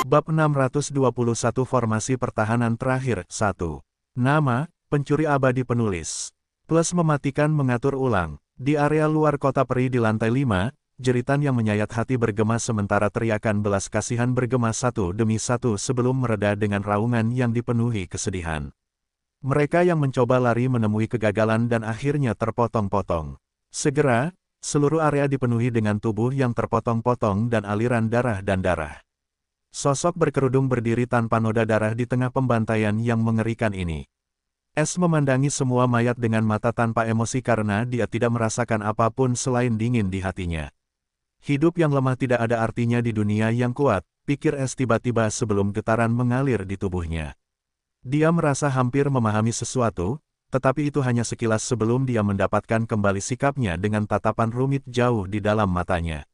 Bab 621 Formasi Pertahanan Terakhir 1. Nama, Pencuri Abadi Penulis. Plus mematikan mengatur ulang. Di area luar kota peri di lantai 5, jeritan yang menyayat hati bergema sementara teriakan belas kasihan bergema satu demi satu sebelum mereda dengan raungan yang dipenuhi kesedihan. Mereka yang mencoba lari menemui kegagalan dan akhirnya terpotong-potong. Segera, seluruh area dipenuhi dengan tubuh yang terpotong-potong dan aliran darah dan darah. Sosok berkerudung berdiri tanpa noda darah di tengah pembantaian yang mengerikan ini. S memandangi semua mayat dengan mata tanpa emosi karena dia tidak merasakan apapun selain dingin di hatinya. Hidup yang lemah tidak ada artinya di dunia yang kuat, pikir S tiba-tiba sebelum getaran mengalir di tubuhnya. Dia merasa hampir memahami sesuatu, tetapi itu hanya sekilas sebelum dia mendapatkan kembali sikapnya dengan tatapan rumit jauh di dalam matanya.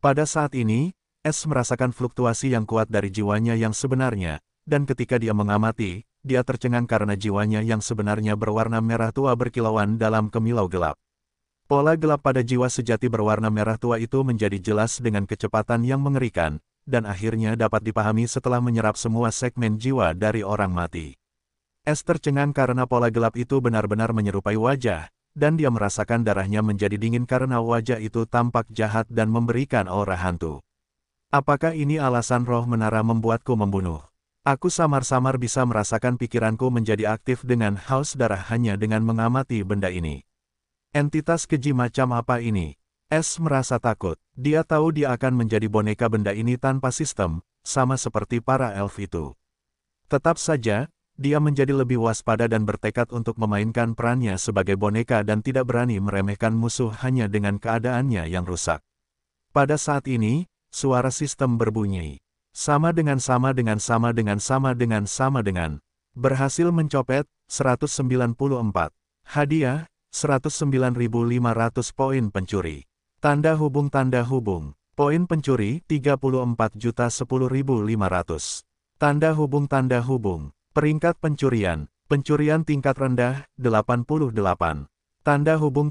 Pada saat ini, S merasakan fluktuasi yang kuat dari jiwanya yang sebenarnya, dan ketika dia mengamati, dia tercengang karena jiwanya yang sebenarnya berwarna merah tua berkilauan dalam kemilau gelap. Pola gelap pada jiwa sejati berwarna merah tua itu menjadi jelas dengan kecepatan yang mengerikan, dan akhirnya dapat dipahami setelah menyerap semua segmen jiwa dari orang mati. S tercengang karena pola gelap itu benar-benar menyerupai wajah, dan dia merasakan darahnya menjadi dingin karena wajah itu tampak jahat dan memberikan aura hantu. Apakah ini alasan roh menara membuatku membunuh? Aku samar-samar bisa merasakan pikiranku menjadi aktif dengan haus darah hanya dengan mengamati benda ini. Entitas keji macam apa ini? S merasa takut. Dia tahu dia akan menjadi boneka benda ini tanpa sistem, sama seperti para elf itu. Tetap saja, dia menjadi lebih waspada dan bertekad untuk memainkan perannya sebagai boneka dan tidak berani meremehkan musuh hanya dengan keadaannya yang rusak. Pada saat ini, suara sistem berbunyi. Sama dengan. Berhasil mencopet, 194. Hadiah, 109.500 poin pencuri. Tanda hubung. Poin pencuri, 34.010.500. Tanda hubung. Peringkat pencurian. Pencurian tingkat rendah, 88. Tanda hubung.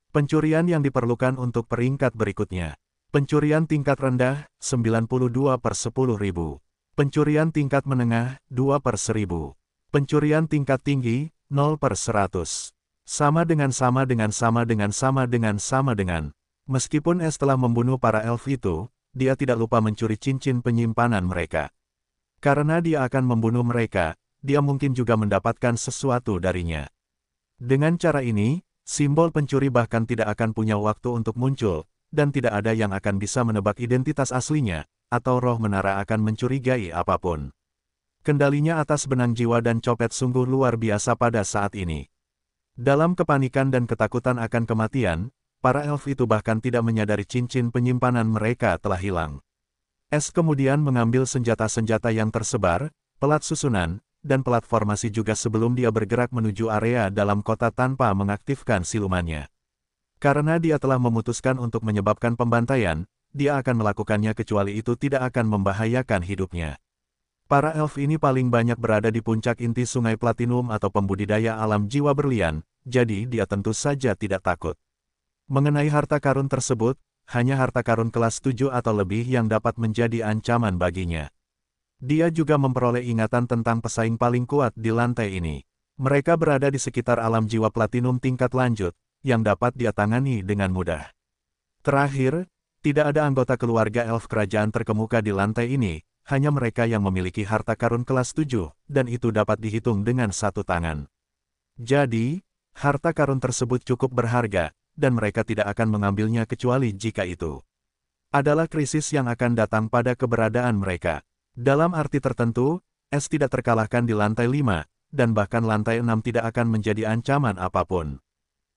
Pencurian yang diperlukan untuk peringkat berikutnya. Pencurian tingkat rendah, 92/10.000. Pencurian tingkat menengah, 2/1000. Pencurian tingkat tinggi, 0/100. Sama dengan. Meskipun S telah membunuh para elf itu, dia tidak lupa mencuri cincin penyimpanan mereka. Karena dia akan membunuh mereka, dia mungkin juga mendapatkan sesuatu darinya. Dengan cara ini, simbol pencuri bahkan tidak akan punya waktu untuk muncul, dan tidak ada yang akan bisa menebak identitas aslinya, atau roh menara akan mencurigai apapun. Kendalinya atas benang jiwa dan copet sungguh luar biasa pada saat ini. Dalam kepanikan dan ketakutan akan kematian, para elf itu bahkan tidak menyadari cincin penyimpanan mereka telah hilang. S kemudian mengambil senjata-senjata yang tersebar, pelat susunan, dan pelat formasi juga sebelum dia bergerak menuju area dalam kota tanpa mengaktifkan silumannya. Karena dia telah memutuskan untuk menyebabkan pembantaian, dia akan melakukannya kecuali itu tidak akan membahayakan hidupnya. Para elf ini paling banyak berada di puncak inti sungai Platinum atau pembudidaya alam jiwa berlian, jadi dia tentu saja tidak takut. Mengenai harta karun tersebut, hanya harta karun kelas 7 atau lebih yang dapat menjadi ancaman baginya. Dia juga memperoleh ingatan tentang pesaing paling kuat di lantai ini. Mereka berada di sekitar alam jiwa Platinum tingkat lanjut, yang dapat dia tangani dengan mudah. Terakhir, tidak ada anggota keluarga elf kerajaan terkemuka di lantai ini, hanya mereka yang memiliki harta karun kelas 7, dan itu dapat dihitung dengan satu tangan. Jadi, harta karun tersebut cukup berharga, dan mereka tidak akan mengambilnya kecuali jika itu adalah krisis yang akan datang pada keberadaan mereka. Dalam arti tertentu, S tidak terkalahkan di lantai 5, dan bahkan lantai 6 tidak akan menjadi ancaman apapun.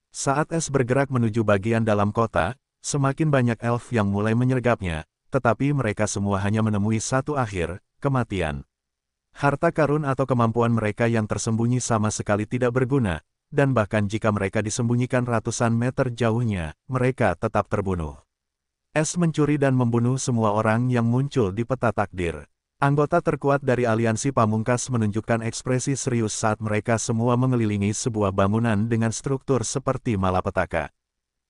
Saat S bergerak menuju bagian dalam kota, semakin banyak elf yang mulai menyergapnya, tetapi mereka semua hanya menemui satu akhir, kematian. Harta karun atau kemampuan mereka yang tersembunyi sama sekali tidak berguna, dan bahkan jika mereka disembunyikan ratusan meter jauhnya, mereka tetap terbunuh. S mencuri dan membunuh semua orang yang muncul di peta takdir. Anggota terkuat dari aliansi pamungkas menunjukkan ekspresi serius saat mereka semua mengelilingi sebuah bangunan dengan struktur seperti malapetaka.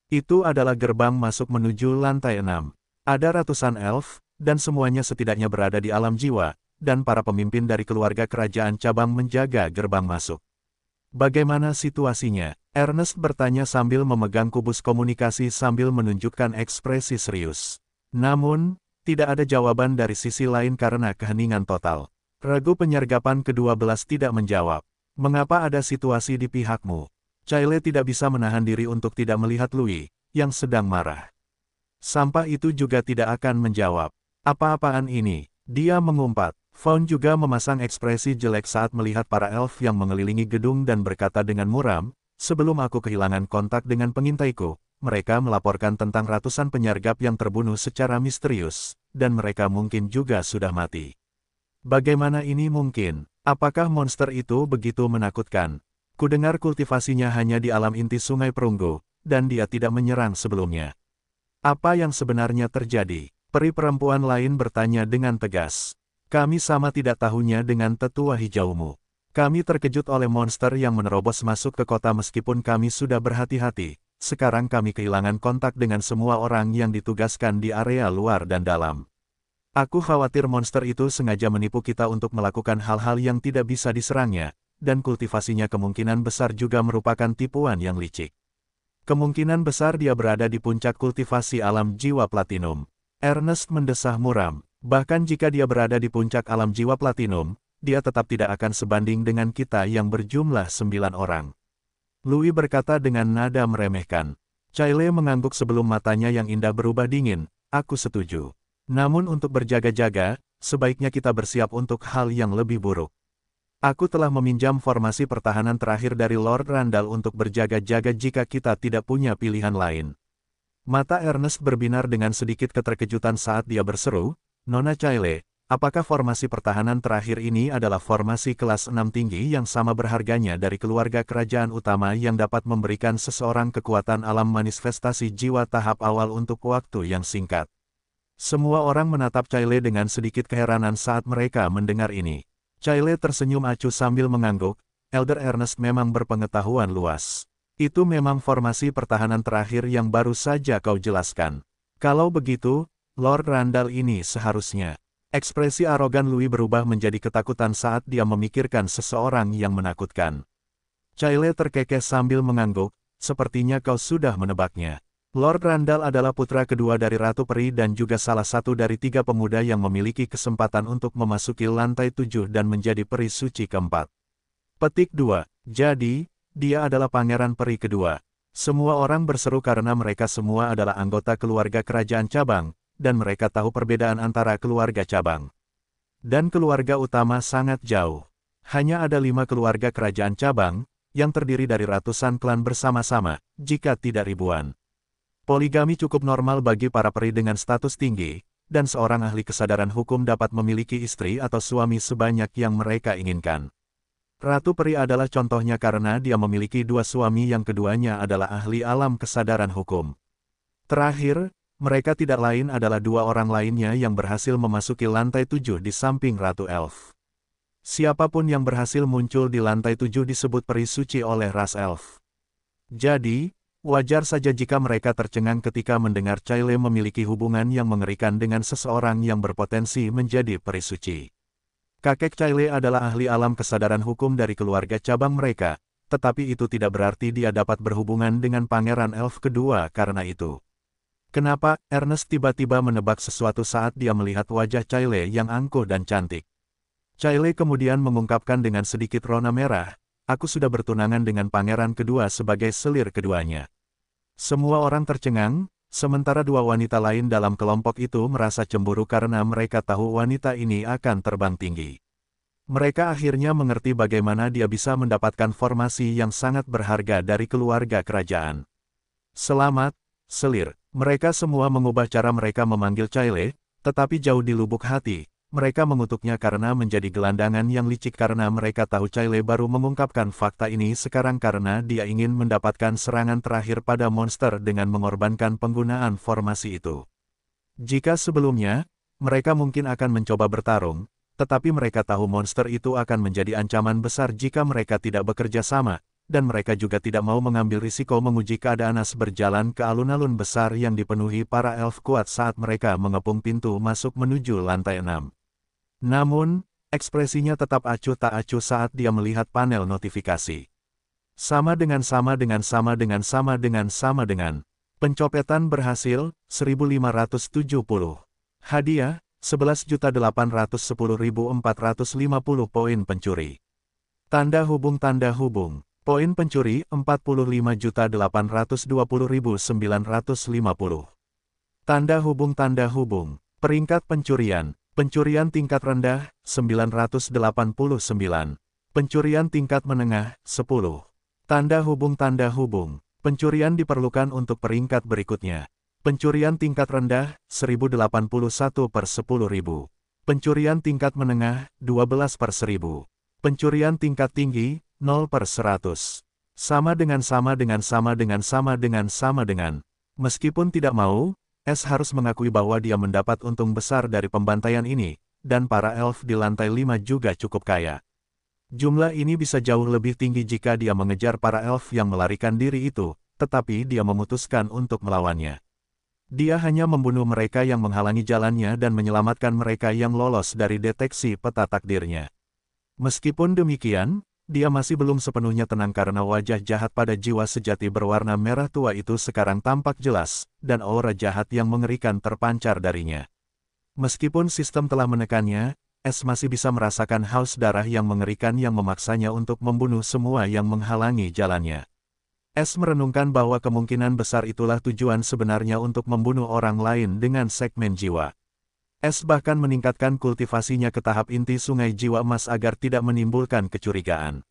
Itu adalah gerbang masuk menuju lantai 6. Ada ratusan elf, dan semuanya setidaknya berada di alam jiwa, dan para pemimpin dari keluarga kerajaan cabang menjaga gerbang masuk. Bagaimana situasinya? Ernest bertanya sambil memegang kubus komunikasi sambil menunjukkan ekspresi serius. Namun, tidak ada jawaban dari sisi lain karena keheningan total. Regu penyergapan ke-12 tidak menjawab. Mengapa ada situasi di pihakmu? Chaile tidak bisa menahan diri untuk tidak melihat Louis, yang sedang marah. Sampah itu juga tidak akan menjawab. Apa-apaan ini? Dia mengumpat. Faun juga memasang ekspresi jelek saat melihat para elf yang mengelilingi gedung dan berkata dengan muram, sebelum aku kehilangan kontak dengan pengintaiku, mereka melaporkan tentang ratusan penyergap yang terbunuh secara misterius, dan mereka mungkin juga sudah mati. Bagaimana ini mungkin? Apakah monster itu begitu menakutkan? Kudengar kultivasinya hanya di alam inti Sungai Perunggu, dan dia tidak menyerang sebelumnya. Apa yang sebenarnya terjadi? Peri perempuan lain bertanya dengan tegas. Kami sama tidak tahunya dengan tetua hijaumu. Kami terkejut oleh monster yang menerobos masuk ke kota meskipun kami sudah berhati-hati. Sekarang kami kehilangan kontak dengan semua orang yang ditugaskan di area luar dan dalam. Aku khawatir monster itu sengaja menipu kita untuk melakukan hal-hal yang tidak bisa diserangnya, dan kultivasinya kemungkinan besar juga merupakan tipuan yang licik. Kemungkinan besar dia berada di puncak kultivasi alam jiwa platinum. Ernest mendesah muram. Bahkan jika dia berada di puncak alam jiwa platinum, dia tetap tidak akan sebanding dengan kita yang berjumlah 9 orang. Louis berkata dengan nada meremehkan. Chaile mengangguk sebelum matanya yang indah berubah dingin. Aku setuju. Namun untuk berjaga-jaga, sebaiknya kita bersiap untuk hal yang lebih buruk. Aku telah meminjam formasi pertahanan terakhir dari Lord Randall untuk berjaga-jaga jika kita tidak punya pilihan lain. Mata Ernest berbinar dengan sedikit keterkejutan saat dia berseru, Nona Chaile, apakah formasi pertahanan terakhir ini adalah formasi kelas 6 tinggi yang sama berharganya dari keluarga kerajaan utama yang dapat memberikan seseorang kekuatan alam manifestasi jiwa tahap awal untuk waktu yang singkat? Semua orang menatap Chaile dengan sedikit keheranan saat mereka mendengar ini. Chaile tersenyum acuh sambil mengangguk, Elder Ernest memang berpengetahuan luas. Itu memang formasi pertahanan terakhir yang baru saja kau jelaskan. Kalau begitu, Lord Randall ini seharusnya. Ekspresi arogan Louis berubah menjadi ketakutan saat dia memikirkan seseorang yang menakutkan. Chaile terkekeh sambil mengangguk, sepertinya kau sudah menebaknya. Lord Randall adalah putra kedua dari Ratu Peri dan juga salah satu dari 3 pemuda yang memiliki kesempatan untuk memasuki lantai 7 dan menjadi peri suci keempat. Petik 2. Jadi, dia adalah pangeran peri kedua. Semua orang berseru karena mereka semua adalah anggota keluarga kerajaan cabang, dan mereka tahu perbedaan antara keluarga cabang dan keluarga utama sangat jauh. Hanya ada 5 keluarga kerajaan cabang, yang terdiri dari ratusan klan bersama-sama, jika tidak ribuan. Poligami cukup normal bagi para peri dengan status tinggi, dan seorang ahli kesadaran hukum dapat memiliki istri atau suami sebanyak yang mereka inginkan. Ratu Peri adalah contohnya karena dia memiliki 2 suami yang keduanya adalah ahli alam kesadaran hukum. Terakhir, mereka tidak lain adalah 2 orang lainnya yang berhasil memasuki lantai 7 di samping Ratu Elf. Siapapun yang berhasil muncul di lantai 7 disebut peri suci oleh ras Elf. Jadi, wajar saja jika mereka tercengang ketika mendengar Chaile memiliki hubungan yang mengerikan dengan seseorang yang berpotensi menjadi peri suci. Kakek Chaile adalah ahli alam kesadaran hukum dari keluarga cabang mereka, tetapi itu tidak berarti dia dapat berhubungan dengan pangeran elf kedua karena itu. Kenapa? Ernest tiba-tiba menebak sesuatu saat dia melihat wajah Chaile yang angkuh dan cantik. Chaile kemudian mengungkapkan dengan sedikit rona merah, aku sudah bertunangan dengan pangeran kedua sebagai selir keduanya. Semua orang tercengang, sementara 2 wanita lain dalam kelompok itu merasa cemburu karena mereka tahu wanita ini akan terbang tinggi. Mereka akhirnya mengerti bagaimana dia bisa mendapatkan formasi yang sangat berharga dari keluarga kerajaan. Selamat, selir. Mereka semua mengubah cara mereka memanggil Chaile, tetapi jauh di lubuk hati, mereka mengutuknya karena menjadi gelandangan yang licik karena mereka tahu Chaile baru mengungkapkan fakta ini sekarang karena dia ingin mendapatkan serangan terakhir pada monster dengan mengorbankan penggunaan formasi itu. Jika sebelumnya, mereka mungkin akan mencoba bertarung, tetapi mereka tahu monster itu akan menjadi ancaman besar jika mereka tidak bekerja sama, dan mereka juga tidak mau mengambil risiko menguji keadaan As berjalan ke alun-alun besar yang dipenuhi para elf kuat saat mereka mengepung pintu masuk menuju lantai 6. Namun, ekspresinya tetap acuh tak acuh saat dia melihat panel notifikasi. Sama dengan. Pencopetan berhasil, 1570. Hadiah, 11.810.450 poin pencuri. Tanda hubung. Poin pencuri, 45.820.950. Tanda hubung. Peringkat pencurian. Pencurian tingkat rendah, 989. Pencurian tingkat menengah, 10. Tanda hubung. Pencurian diperlukan untuk peringkat berikutnya. Pencurian tingkat rendah, 1081/10.000. Pencurian tingkat menengah, 12/1000. Pencurian tingkat tinggi, 0/100. Sama dengan. Meskipun tidak mau, S harus mengakui bahwa dia mendapat untung besar dari pembantaian ini, dan para elf di lantai 5 juga cukup kaya. Jumlah ini bisa jauh lebih tinggi jika dia mengejar para elf yang melarikan diri itu, tetapi dia memutuskan untuk melawannya. Dia hanya membunuh mereka yang menghalangi jalannya dan menyelamatkan mereka yang lolos dari deteksi peta takdirnya. Meskipun demikian, dia masih belum sepenuhnya tenang karena wajah jahat pada jiwa sejati berwarna merah tua itu sekarang tampak jelas, dan aura jahat yang mengerikan terpancar darinya. Meskipun sistem telah menekannya, S masih bisa merasakan haus darah yang mengerikan yang memaksanya untuk membunuh semua yang menghalangi jalannya. S merenungkan bahwa kemungkinan besar itulah tujuan sebenarnya untuk membunuh orang lain dengan segmen jiwa. S bahkan meningkatkan kultivasinya ke tahap inti sungai jiwa emas agar tidak menimbulkan kecurigaan.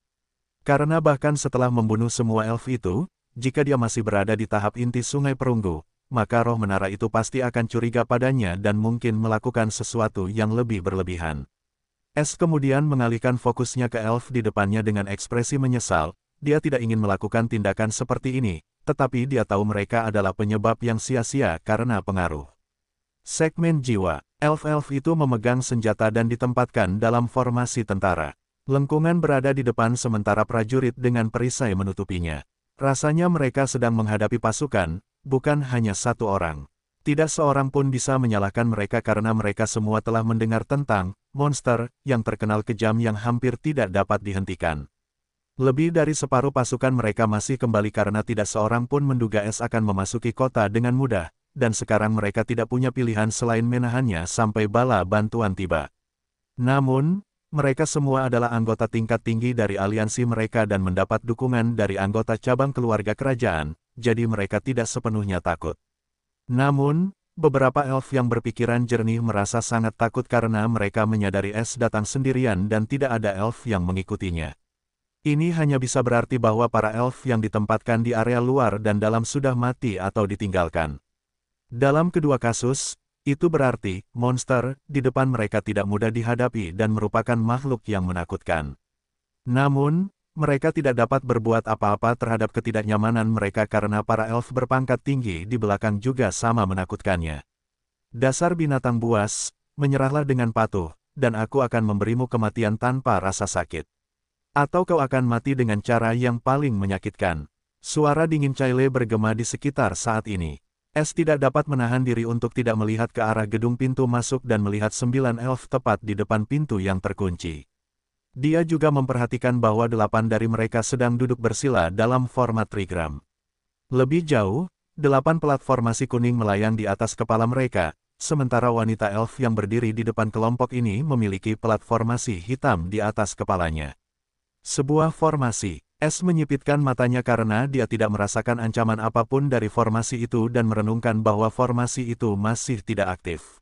Karena bahkan setelah membunuh semua elf itu, jika dia masih berada di tahap inti sungai perunggu, maka roh menara itu pasti akan curiga padanya dan mungkin melakukan sesuatu yang lebih berlebihan. S kemudian mengalihkan fokusnya ke elf di depannya dengan ekspresi menyesal. Dia tidak ingin melakukan tindakan seperti ini, tetapi dia tahu mereka adalah penyebab yang sia-sia karena pengaruh. Segmen jiwa. Elf-elf itu memegang senjata dan ditempatkan dalam formasi tentara. Lengkungan berada di depan sementara prajurit dengan perisai menutupinya. Rasanya mereka sedang menghadapi pasukan, bukan hanya satu orang. Tidak seorang pun bisa menyalahkan mereka karena mereka semua telah mendengar tentang monster yang terkenal kejam yang hampir tidak dapat dihentikan. Lebih dari separuh pasukan mereka masih kembali karena tidak seorang pun menduga S akan memasuki kota dengan mudah, dan sekarang mereka tidak punya pilihan selain menahannya sampai bala bantuan tiba. Namun, mereka semua adalah anggota tingkat tinggi dari aliansi mereka dan mendapat dukungan dari anggota cabang keluarga kerajaan, jadi mereka tidak sepenuhnya takut. Namun, beberapa elf yang berpikiran jernih merasa sangat takut karena mereka menyadari S datang sendirian dan tidak ada elf yang mengikutinya. Ini hanya bisa berarti bahwa para elf yang ditempatkan di area luar dan dalam sudah mati atau ditinggalkan. Dalam kedua kasus, itu berarti monster di depan mereka tidak mudah dihadapi dan merupakan makhluk yang menakutkan. Namun, mereka tidak dapat berbuat apa-apa terhadap ketidaknyamanan mereka karena para elf berpangkat tinggi di belakang juga sama menakutkannya. Dasar binatang buas, menyerahlah dengan patuh, dan aku akan memberimu kematian tanpa rasa sakit. Atau kau akan mati dengan cara yang paling menyakitkan. Suara dingin Caile bergema di sekitar saat ini. S tidak dapat menahan diri untuk tidak melihat ke arah gedung pintu masuk dan melihat 9 elf tepat di depan pintu yang terkunci. Dia juga memperhatikan bahwa 8 dari mereka sedang duduk bersila dalam format trigram. Lebih jauh, 8 pelat formasi kuning melayang di atas kepala mereka, sementara wanita elf yang berdiri di depan kelompok ini memiliki pelat formasi hitam di atas kepalanya. Sebuah formasi. S menyipitkan matanya karena dia tidak merasakan ancaman apapun dari formasi itu dan merenungkan bahwa formasi itu masih tidak aktif.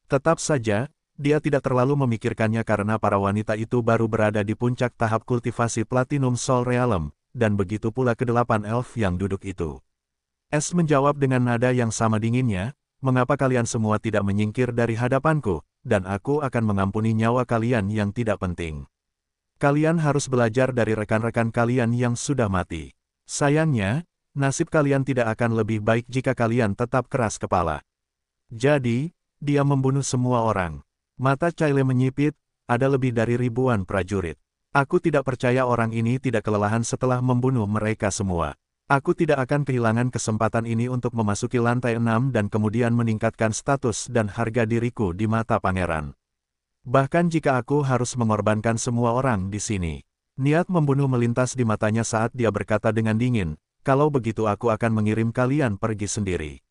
Tetap saja, dia tidak terlalu memikirkannya karena para wanita itu baru berada di puncak tahap kultivasi Platinum Soul Realm, dan begitu pula ke-8 elf yang duduk itu. S menjawab dengan nada yang sama dinginnya, mengapa kalian semua tidak menyingkir dari hadapanku, dan aku akan mengampuni nyawa kalian yang tidak penting. Kalian harus belajar dari rekan-rekan kalian yang sudah mati. Sayangnya, nasib kalian tidak akan lebih baik jika kalian tetap keras kepala. Jadi, dia membunuh semua orang. Mata Caile menyipit, ada lebih dari ribuan prajurit. Aku tidak percaya orang ini tidak kelelahan setelah membunuh mereka semua. Aku tidak akan kehilangan kesempatan ini untuk memasuki lantai 6 dan kemudian meningkatkan status dan harga diriku di mata pangeran. Bahkan jika aku harus mengorbankan semua orang di sini. Niat membunuh melintas di matanya saat dia berkata dengan dingin, kalau begitu aku akan mengirim kalian pergi sendiri.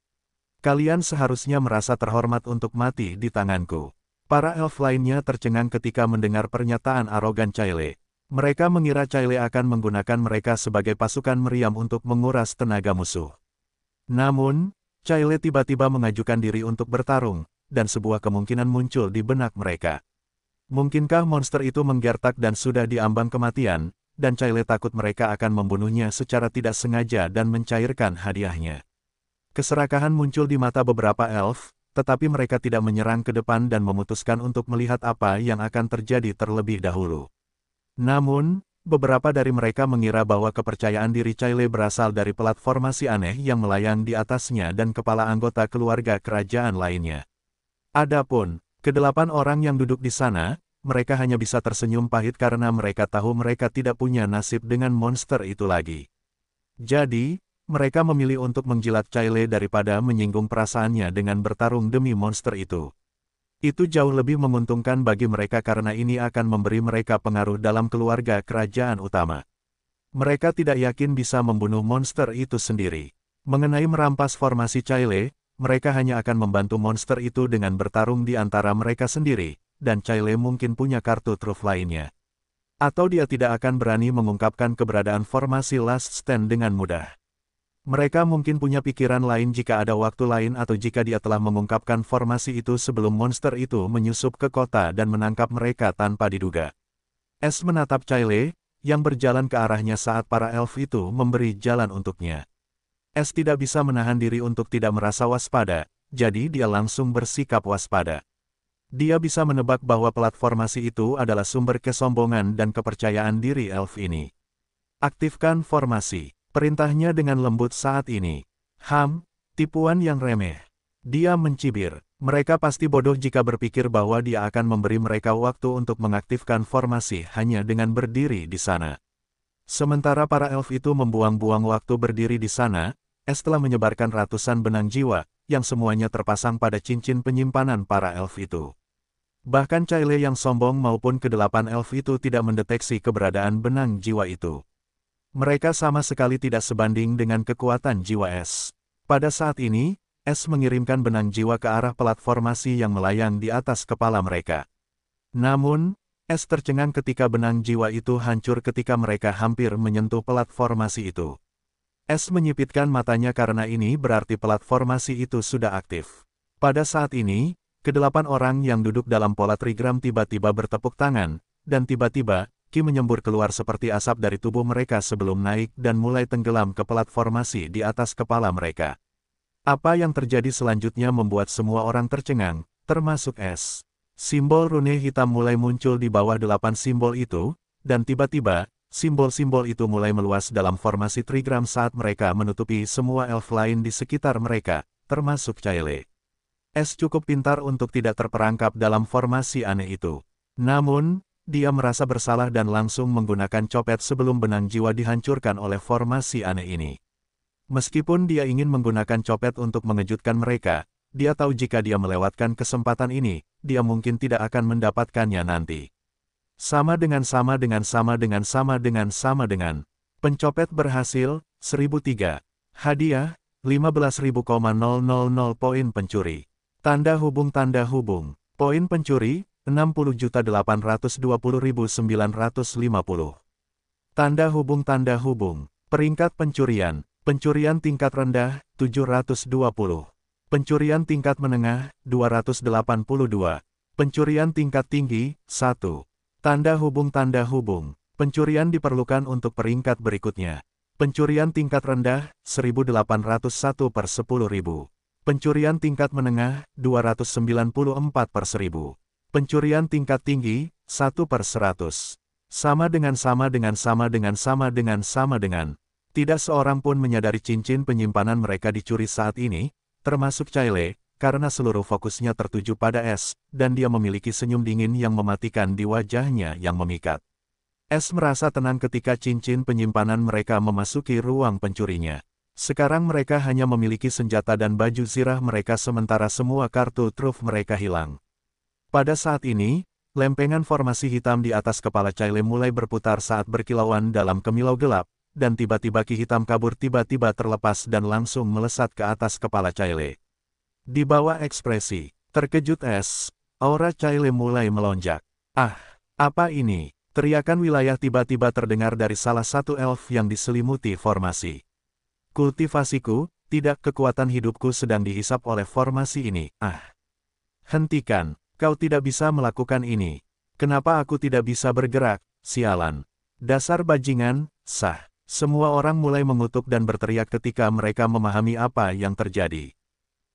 Kalian seharusnya merasa terhormat untuk mati di tanganku. Para elf lainnya tercengang ketika mendengar pernyataan arogan Caile. Mereka mengira Caile akan menggunakan mereka sebagai pasukan meriam untuk menguras tenaga musuh. Namun, Caile tiba-tiba mengajukan diri untuk bertarung, dan sebuah kemungkinan muncul di benak mereka. Mungkinkah monster itu menggertak dan sudah diambang kematian, dan Caile takut mereka akan membunuhnya secara tidak sengaja dan mencairkan hadiahnya. Keserakahan muncul di mata beberapa elf, tetapi mereka tidak menyerang ke depan dan memutuskan untuk melihat apa yang akan terjadi terlebih dahulu. Namun, beberapa dari mereka mengira bahwa kepercayaan diri Caile berasal dari platformasi aneh yang melayang di atasnya dan kepala anggota keluarga kerajaan lainnya. Adapun kedelapan orang yang duduk di sana, mereka hanya bisa tersenyum pahit karena mereka tahu mereka tidak punya nasib dengan monster itu lagi. Jadi, mereka memilih untuk menjilat Caile daripada menyinggung perasaannya dengan bertarung demi monster itu. Itu jauh lebih menguntungkan bagi mereka karena ini akan memberi mereka pengaruh dalam keluarga kerajaan utama. Mereka tidak yakin bisa membunuh monster itu sendiri. Mengenai merampas formasi Caile, mereka hanya akan membantu monster itu dengan bertarung di antara mereka sendiri, dan Caile mungkin punya kartu truf lainnya. Atau dia tidak akan berani mengungkapkan keberadaan formasi Last Stand dengan mudah. Mereka mungkin punya pikiran lain jika ada waktu lain atau jika dia telah mengungkapkan formasi itu sebelum monster itu menyusup ke kota dan menangkap mereka tanpa diduga. Es menatap Caile, yang berjalan ke arahnya saat para elf itu memberi jalan untuknya. Es tidak bisa menahan diri untuk tidak merasa waspada, jadi dia langsung bersikap waspada. Dia bisa menebak bahwa platformasi itu adalah sumber kesombongan dan kepercayaan diri elf ini. Aktifkan formasi. Perintahnya dengan lembut saat ini. Tipuan yang remeh. Dia mencibir. Mereka pasti bodoh jika berpikir bahwa dia akan memberi mereka waktu untuk mengaktifkan formasi hanya dengan berdiri di sana. Sementara para elf itu membuang-buang waktu berdiri di sana, Es telah menyebarkan ratusan benang jiwa, yang semuanya terpasang pada cincin penyimpanan para elf itu. Bahkan Caile yang sombong maupun kedelapan elf itu tidak mendeteksi keberadaan benang jiwa itu. Mereka sama sekali tidak sebanding dengan kekuatan jiwa Es. Pada saat ini, Es mengirimkan benang jiwa ke arah platformasi yang melayang di atas kepala mereka. Namun, Es tercengang ketika benang jiwa itu hancur ketika mereka hampir menyentuh platformasi itu. Es menyipitkan matanya karena ini berarti platformasi itu sudah aktif. Pada saat ini, kedelapan orang yang duduk dalam pola trigram tiba-tiba bertepuk tangan, dan tiba-tiba, Ki menyembur keluar seperti asap dari tubuh mereka sebelum naik dan mulai tenggelam ke platformasi di atas kepala mereka. Apa yang terjadi selanjutnya membuat semua orang tercengang, termasuk Es. Simbol rune hitam mulai muncul di bawah 8 simbol itu, dan tiba-tiba, simbol-simbol itu mulai meluas dalam formasi trigram saat mereka menutupi semua elf lain di sekitar mereka, termasuk Caile. Es cukup pintar untuk tidak terperangkap dalam formasi aneh itu. Namun, dia merasa bersalah dan langsung menggunakan copet sebelum benang jiwa dihancurkan oleh formasi aneh ini. Meskipun dia ingin menggunakan copet untuk mengejutkan mereka, dia tahu jika dia melewatkan kesempatan ini, dia mungkin tidak akan mendapatkannya nanti. Sama dengan. Pencopet berhasil, 1003. Hadiah, 15.000,000 poin pencuri. Tanda hubung. Poin pencuri, 60.820.950. Tanda hubung. Peringkat pencurian. Pencurian tingkat rendah, 720. Pencurian tingkat menengah, 282. Pencurian tingkat tinggi, 1. Tanda hubung. Pencurian diperlukan untuk peringkat berikutnya. Pencurian tingkat rendah, 1.801/10.000. Pencurian tingkat menengah, 294/1000. Pencurian tingkat tinggi, 1/100. Sama dengan. Tidak seorang pun menyadari cincin penyimpanan mereka dicuri saat ini, termasuk Caile, karena seluruh fokusnya tertuju pada Es, dan dia memiliki senyum dingin yang mematikan di wajahnya yang memikat. Es merasa tenang ketika cincin penyimpanan mereka memasuki ruang pencurinya. Sekarang mereka hanya memiliki senjata dan baju zirah mereka sementara semua kartu truf mereka hilang. Pada saat ini, lempengan formasi hitam di atas kepala Caile mulai berputar saat berkilauan dalam kemilau gelap, dan tiba-tiba ki hitam kabur tiba-tiba terlepas dan langsung melesat ke atas kepala Caile. Di bawah ekspresi terkejut es, aura Caile mulai melonjak. Ah, apa ini? Teriakan wilayah tiba-tiba terdengar dari salah satu elf yang diselimuti formasi. Kultivasiku, tidak kekuatan hidupku sedang dihisap oleh formasi ini. Ah. Hentikan, kau tidak bisa melakukan ini. Kenapa aku tidak bisa bergerak, sialan. Dasar bajingan, sah. Semua orang mulai mengutuk dan berteriak ketika mereka memahami apa yang terjadi.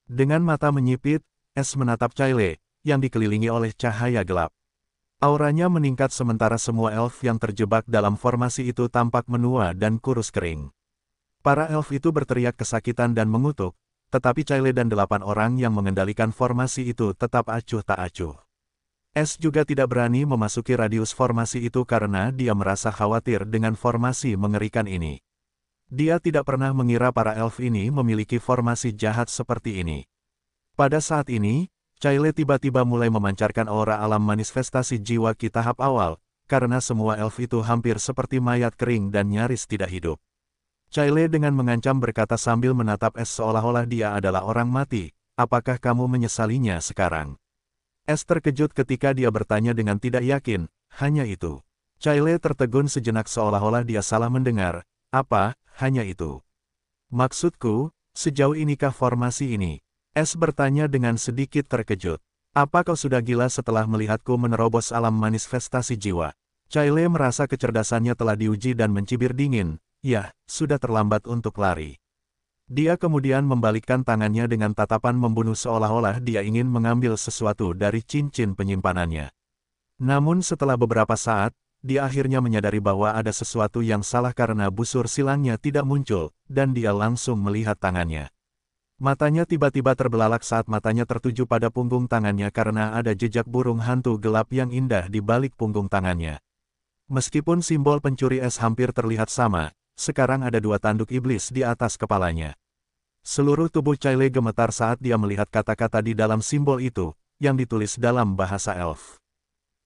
Dengan mata menyipit, es menatap Caile, yang dikelilingi oleh cahaya gelap. Auranya meningkat sementara semua elf yang terjebak dalam formasi itu tampak menua dan kurus kering. Para elf itu berteriak kesakitan dan mengutuk, tetapi Caile dan 8 orang yang mengendalikan formasi itu tetap acuh tak acuh. Es juga tidak berani memasuki radius formasi itu karena dia merasa khawatir dengan formasi mengerikan ini. Dia tidak pernah mengira para elf ini memiliki formasi jahat seperti ini. Pada saat ini, Caile tiba-tiba mulai memancarkan aura alam manifestasi jiwa ki tahap awal, karena semua elf itu hampir seperti mayat kering dan nyaris tidak hidup. Caile dengan mengancam berkata sambil menatap es seolah-olah dia adalah orang mati, apakah kamu menyesalinya sekarang? Es terkejut ketika dia bertanya dengan tidak yakin, hanya itu. Caile tertegun sejenak seolah-olah dia salah mendengar, apa, hanya itu? Maksudku, sejauh inikah formasi ini? Es bertanya dengan sedikit terkejut. Apa kau sudah gila setelah melihatku menerobos alam manifestasi jiwa? Caile merasa kecerdasannya telah diuji dan mencibir dingin. Ya, sudah terlambat untuk lari. Dia kemudian membalikkan tangannya dengan tatapan membunuh seolah-olah dia ingin mengambil sesuatu dari cincin penyimpanannya. Namun setelah beberapa saat, dia akhirnya menyadari bahwa ada sesuatu yang salah karena busur silangnya tidak muncul, dan dia langsung melihat tangannya. Matanya tiba-tiba terbelalak saat matanya tertuju pada punggung tangannya karena ada jejak burung hantu gelap yang indah di balik punggung tangannya. Meskipun simbol pencuri es hampir terlihat sama, sekarang ada 2 tanduk iblis di atas kepalanya. Seluruh tubuh Caile gemetar saat dia melihat kata-kata di dalam simbol itu, yang ditulis dalam bahasa elf.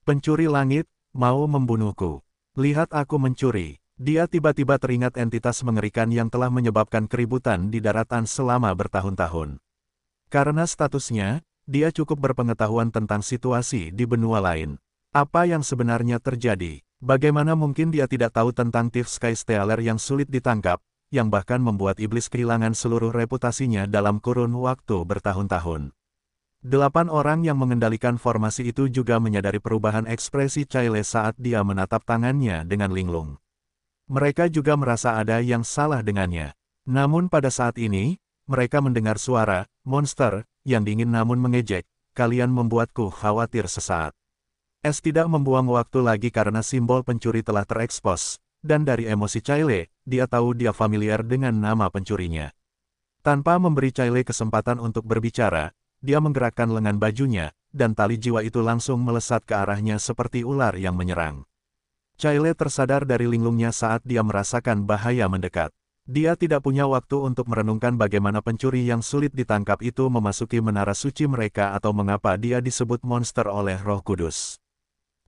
Pencuri langit, mau membunuhku. Lihat aku mencuri. Dia tiba-tiba teringat entitas mengerikan yang telah menyebabkan keributan di daratan selama bertahun-tahun. Karena statusnya, dia cukup berpengetahuan tentang situasi di benua lain. Apa yang sebenarnya terjadi? Bagaimana mungkin dia tidak tahu tentang Thief Sky Stealer yang sulit ditangkap, yang bahkan membuat iblis kehilangan seluruh reputasinya dalam kurun waktu bertahun-tahun. 8 orang yang mengendalikan formasi itu juga menyadari perubahan ekspresi Caile saat dia menatap tangannya dengan linglung. Mereka juga merasa ada yang salah dengannya. Namun pada saat ini, mereka mendengar suara, monster, yang dingin namun mengejek, kalian membuatku khawatir sesaat. Es tidak membuang waktu lagi karena simbol pencuri telah terekspos, dan dari emosi Caile, dia tahu dia familiar dengan nama pencurinya. Tanpa memberi Caile kesempatan untuk berbicara, dia menggerakkan lengan bajunya, dan tali jiwa itu langsung melesat ke arahnya seperti ular yang menyerang. Caile tersadar dari linglungnya saat dia merasakan bahaya mendekat. Dia tidak punya waktu untuk merenungkan bagaimana pencuri yang sulit ditangkap itu memasuki menara suci mereka atau mengapa dia disebut monster oleh Roh Kudus.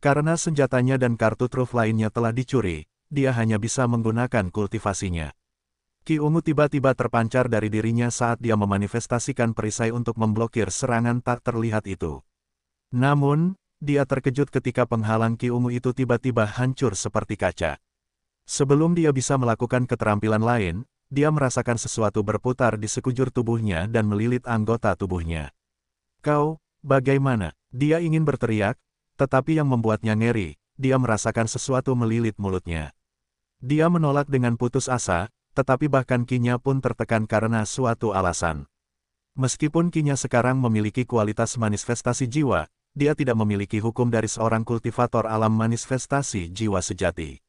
Karena senjatanya dan kartu truf lainnya telah dicuri, dia hanya bisa menggunakan kultivasinya. Ki ungu tiba-tiba terpancar dari dirinya saat dia memanifestasikan perisai untuk memblokir serangan tak terlihat itu. Namun, dia terkejut ketika penghalang ki ungu itu tiba-tiba hancur seperti kaca. Sebelum dia bisa melakukan keterampilan lain, dia merasakan sesuatu berputar di sekujur tubuhnya dan melilit anggota tubuhnya. Kau, bagaimana? Dia ingin berteriak, tetapi yang membuatnya ngeri, dia merasakan sesuatu melilit mulutnya. Dia menolak dengan putus asa, tetapi bahkan ki-nya pun tertekan karena suatu alasan. Meskipun ki-nya sekarang memiliki kualitas manifestasi jiwa, dia tidak memiliki hukum dari seorang kultivator alam manifestasi jiwa sejati.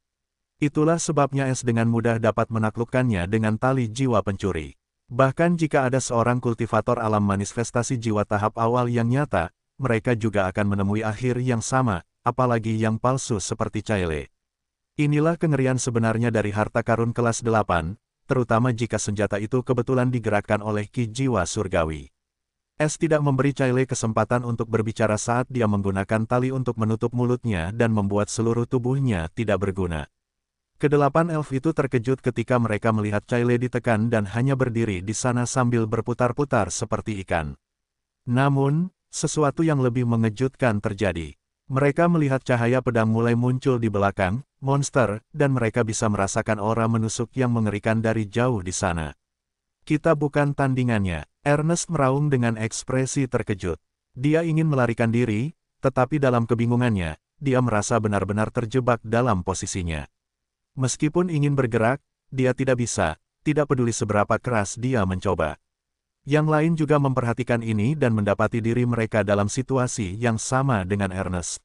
Itulah sebabnya es dengan mudah dapat menaklukkannya dengan tali jiwa pencuri. Bahkan jika ada seorang kultivator alam manifestasi jiwa tahap awal yang nyata, mereka juga akan menemui akhir yang sama, apalagi yang palsu seperti Caile. Inilah kengerian sebenarnya dari harta karun kelas 8, terutama jika senjata itu kebetulan digerakkan oleh ki jiwa surgawi. Es tidak memberi Caile kesempatan untuk berbicara saat dia menggunakan tali untuk menutup mulutnya dan membuat seluruh tubuhnya tidak berguna. Kedelapan elf itu terkejut ketika mereka melihat Caile ditekan dan hanya berdiri di sana sambil berputar-putar seperti ikan. Namun, sesuatu yang lebih mengejutkan terjadi. Mereka melihat cahaya pedang mulai muncul di belakang monster, dan mereka bisa merasakan aura menusuk yang mengerikan dari jauh di sana. Kita bukan tandingannya, Ernest meraung dengan ekspresi terkejut. Dia ingin melarikan diri, tetapi dalam kebingungannya, dia merasa benar-benar terjebak dalam posisinya. Meskipun ingin bergerak, dia tidak bisa, tidak peduli seberapa keras dia mencoba. Yang lain juga memperhatikan ini dan mendapati diri mereka dalam situasi yang sama dengan Ernest.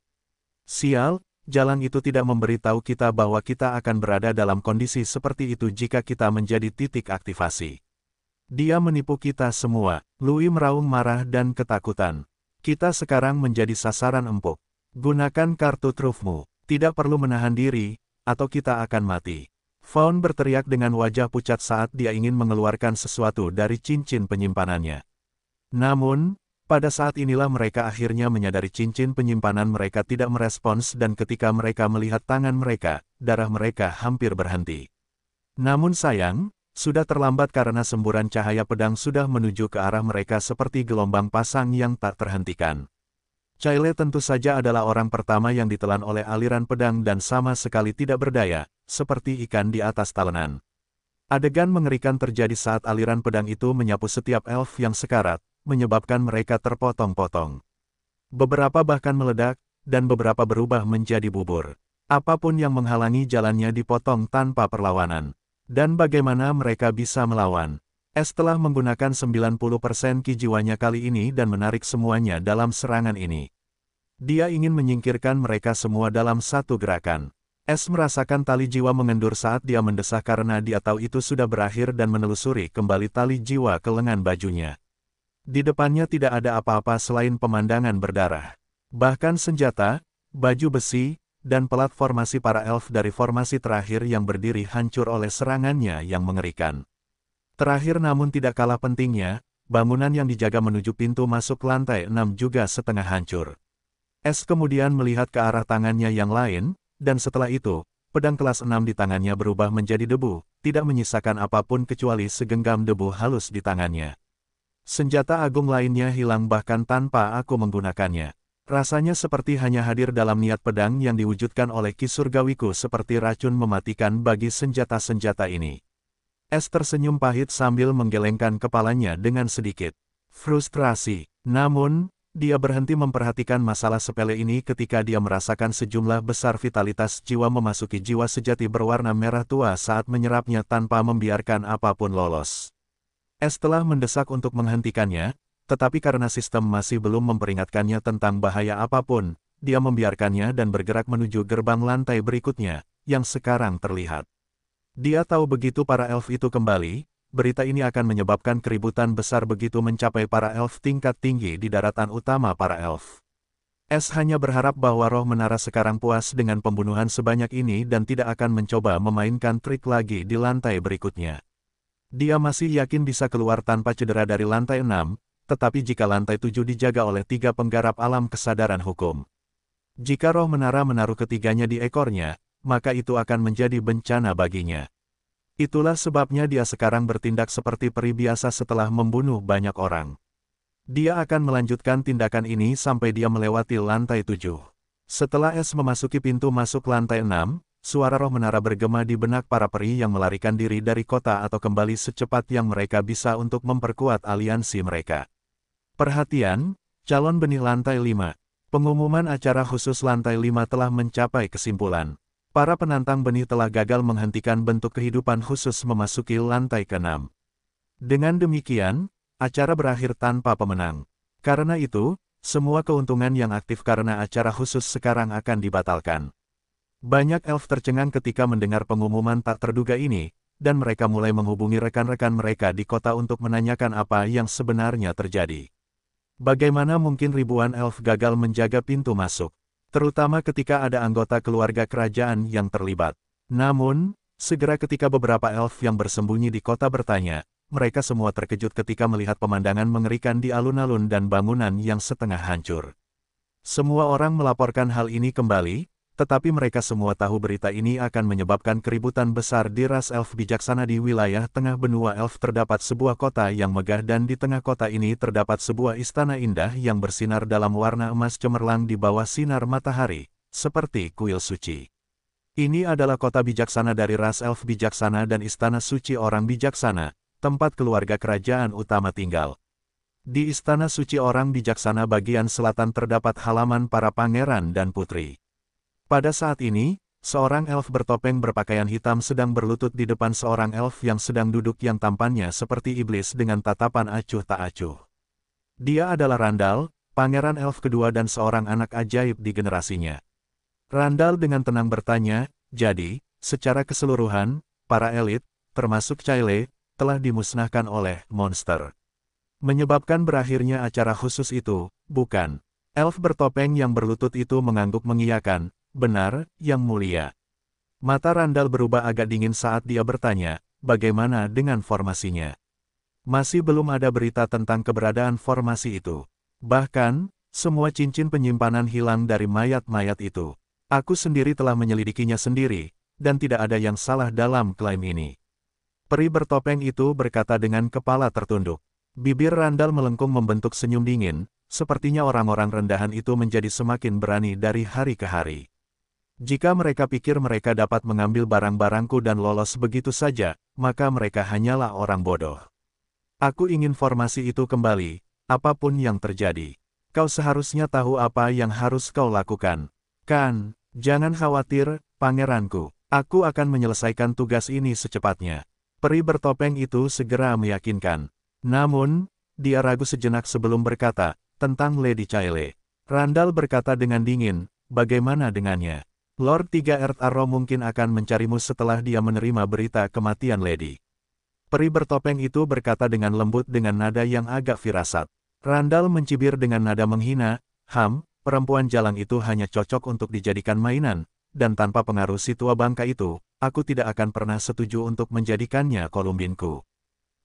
Sial, jalan itu tidak memberitahu kita bahwa kita akan berada dalam kondisi seperti itu jika kita menjadi titik aktivasi. Dia menipu kita semua, Louis meraung marah dan ketakutan. Kita sekarang menjadi sasaran empuk. Gunakan kartu trufmu, tidak perlu menahan diri, atau kita akan mati. Fawn berteriak dengan wajah pucat saat dia ingin mengeluarkan sesuatu dari cincin penyimpanannya. Namun, pada saat inilah mereka akhirnya menyadari cincin penyimpanan mereka tidak merespons dan ketika mereka melihat tangan mereka, darah mereka hampir berhenti. Namun sayang, sudah terlambat karena semburan cahaya pedang sudah menuju ke arah mereka seperti gelombang pasang yang tak terhentikan. Caile tentu saja adalah orang pertama yang ditelan oleh aliran pedang dan sama sekali tidak berdaya, seperti ikan di atas talenan. Adegan mengerikan terjadi saat aliran pedang itu menyapu setiap elf yang sekarat, menyebabkan mereka terpotong-potong. Beberapa bahkan meledak, dan beberapa berubah menjadi bubur. Apapun yang menghalangi jalannya dipotong tanpa perlawanan. Dan bagaimana mereka bisa melawan? Es telah menggunakan 90% ki jiwanya kali ini dan menarik semuanya dalam serangan ini. Dia ingin menyingkirkan mereka semua dalam satu gerakan. Es merasakan tali jiwa mengendur saat dia mendesah karena dia tahu itu sudah berakhir dan menelusuri kembali tali jiwa ke lengan bajunya. Di depannya tidak ada apa-apa selain pemandangan berdarah. Bahkan senjata, baju besi, dan pelat formasi para elf dari formasi terakhir yang berdiri hancur oleh serangannya yang mengerikan. Terakhir namun tidak kalah pentingnya, bangunan yang dijaga menuju pintu masuk lantai 6 juga setengah hancur. Es kemudian melihat ke arah tangannya yang lain, dan setelah itu, pedang kelas 6 di tangannya berubah menjadi debu, tidak menyisakan apapun kecuali segenggam debu halus di tangannya. Senjata agung lainnya hilang bahkan tanpa aku menggunakannya. Rasanya seperti hanya hadir dalam niat pedang yang diwujudkan oleh ki surgawiku seperti racun mematikan bagi senjata-senjata ini. Es tersenyum pahit sambil menggelengkan kepalanya dengan sedikit frustrasi. Namun, dia berhenti memperhatikan masalah sepele ini ketika dia merasakan sejumlah besar vitalitas jiwa memasuki jiwa sejati berwarna merah tua saat menyerapnya tanpa membiarkan apapun lolos. Es telah mendesak untuk menghentikannya, tetapi karena sistem masih belum memperingatkannya tentang bahaya apapun, dia membiarkannya dan bergerak menuju gerbang lantai berikutnya, yang sekarang terlihat. Dia tahu begitu para elf itu kembali, berita ini akan menyebabkan keributan besar begitu mencapai para elf tingkat tinggi di daratan utama para elf. Es hanya berharap bahwa roh menara sekarang puas dengan pembunuhan sebanyak ini dan tidak akan mencoba memainkan trik lagi di lantai berikutnya. Dia masih yakin bisa keluar tanpa cedera dari lantai 6, tetapi jika lantai 7 dijaga oleh 3 penggarap alam kesadaran hukum. Jika roh menara menaruh ketiganya di ekornya, maka itu akan menjadi bencana baginya. Itulah sebabnya dia sekarang bertindak seperti peri biasa setelah membunuh banyak orang. Dia akan melanjutkan tindakan ini sampai dia melewati lantai 7. Setelah Es memasuki pintu masuk lantai 6, suara roh menara bergema di benak para peri yang melarikan diri dari kota atau kembali secepat yang mereka bisa untuk memperkuat aliansi mereka. Perhatian, calon benih lantai 5. Pengumuman acara khusus lantai 5 telah mencapai kesimpulan. Para penantang benih telah gagal menghentikan bentuk kehidupan khusus memasuki lantai ke-6. Dengan demikian, acara berakhir tanpa pemenang. Karena itu, semua keuntungan yang aktif karena acara khusus sekarang akan dibatalkan. Banyak elf tercengang ketika mendengar pengumuman tak terduga ini, dan mereka mulai menghubungi rekan-rekan mereka di kota untuk menanyakan apa yang sebenarnya terjadi. Bagaimana mungkin ribuan elf gagal menjaga pintu masuk? terutama ketika ada anggota keluarga kerajaan yang terlibat. Namun, segera ketika beberapa elf yang bersembunyi di kota bertanya, mereka semua terkejut ketika melihat pemandangan mengerikan di alun-alun dan bangunan yang setengah hancur. Semua orang melaporkan hal ini kembali, tetapi mereka semua tahu berita ini akan menyebabkan keributan besar di ras elf bijaksana di wilayah tengah benua elf. Terdapat sebuah kota yang megah dan di tengah kota ini terdapat sebuah istana indah yang bersinar dalam warna emas cemerlang di bawah sinar matahari, seperti kuil suci. Ini adalah kota bijaksana dari ras elf bijaksana dan istana suci orang bijaksana, tempat keluarga kerajaan utama tinggal. Di istana suci orang bijaksana bagian selatan terdapat halaman para pangeran dan putri. Pada saat ini, seorang elf bertopeng berpakaian hitam sedang berlutut di depan seorang elf yang sedang duduk yang tampannya seperti iblis dengan tatapan acuh tak acuh. Dia adalah Randall, pangeran elf kedua dan seorang anak ajaib di generasinya. Randall dengan tenang bertanya, jadi, secara keseluruhan, para elit, termasuk Caile, telah dimusnahkan oleh monster. Menyebabkan berakhirnya acara khusus itu, bukan? Elf bertopeng yang berlutut itu mengangguk mengiyakan. Benar, Yang Mulia. Mata Randall berubah agak dingin saat dia bertanya, bagaimana dengan formasinya? Masih belum ada berita tentang keberadaan formasi itu. Bahkan, semua cincin penyimpanan hilang dari mayat-mayat itu. Aku sendiri telah menyelidikinya sendiri, dan tidak ada yang salah dalam klaim ini. Peri bertopeng itu berkata dengan kepala tertunduk. Bibir Randall melengkung membentuk senyum dingin, sepertinya orang-orang rendahan itu menjadi semakin berani dari hari ke hari. Jika mereka pikir mereka dapat mengambil barang-barangku dan lolos begitu saja, maka mereka hanyalah orang bodoh. Aku ingin formasi itu kembali, apapun yang terjadi. Kau seharusnya tahu apa yang harus kau lakukan. Kan, jangan khawatir, pangeranku. Aku akan menyelesaikan tugas ini secepatnya. Peri bertopeng itu segera meyakinkan. Namun, dia ragu sejenak sebelum berkata, tentang Lady Caile. Randall berkata dengan dingin, bagaimana dengannya? Lord 3 Earth Arrow mungkin akan mencarimu setelah dia menerima berita kematian Lady. Peri bertopeng itu berkata dengan lembut dengan nada yang agak firasat. Randall mencibir dengan nada menghina, perempuan jalang itu hanya cocok untuk dijadikan mainan, dan tanpa pengaruh si tua bangka itu, aku tidak akan pernah setuju untuk menjadikannya kolumbinku.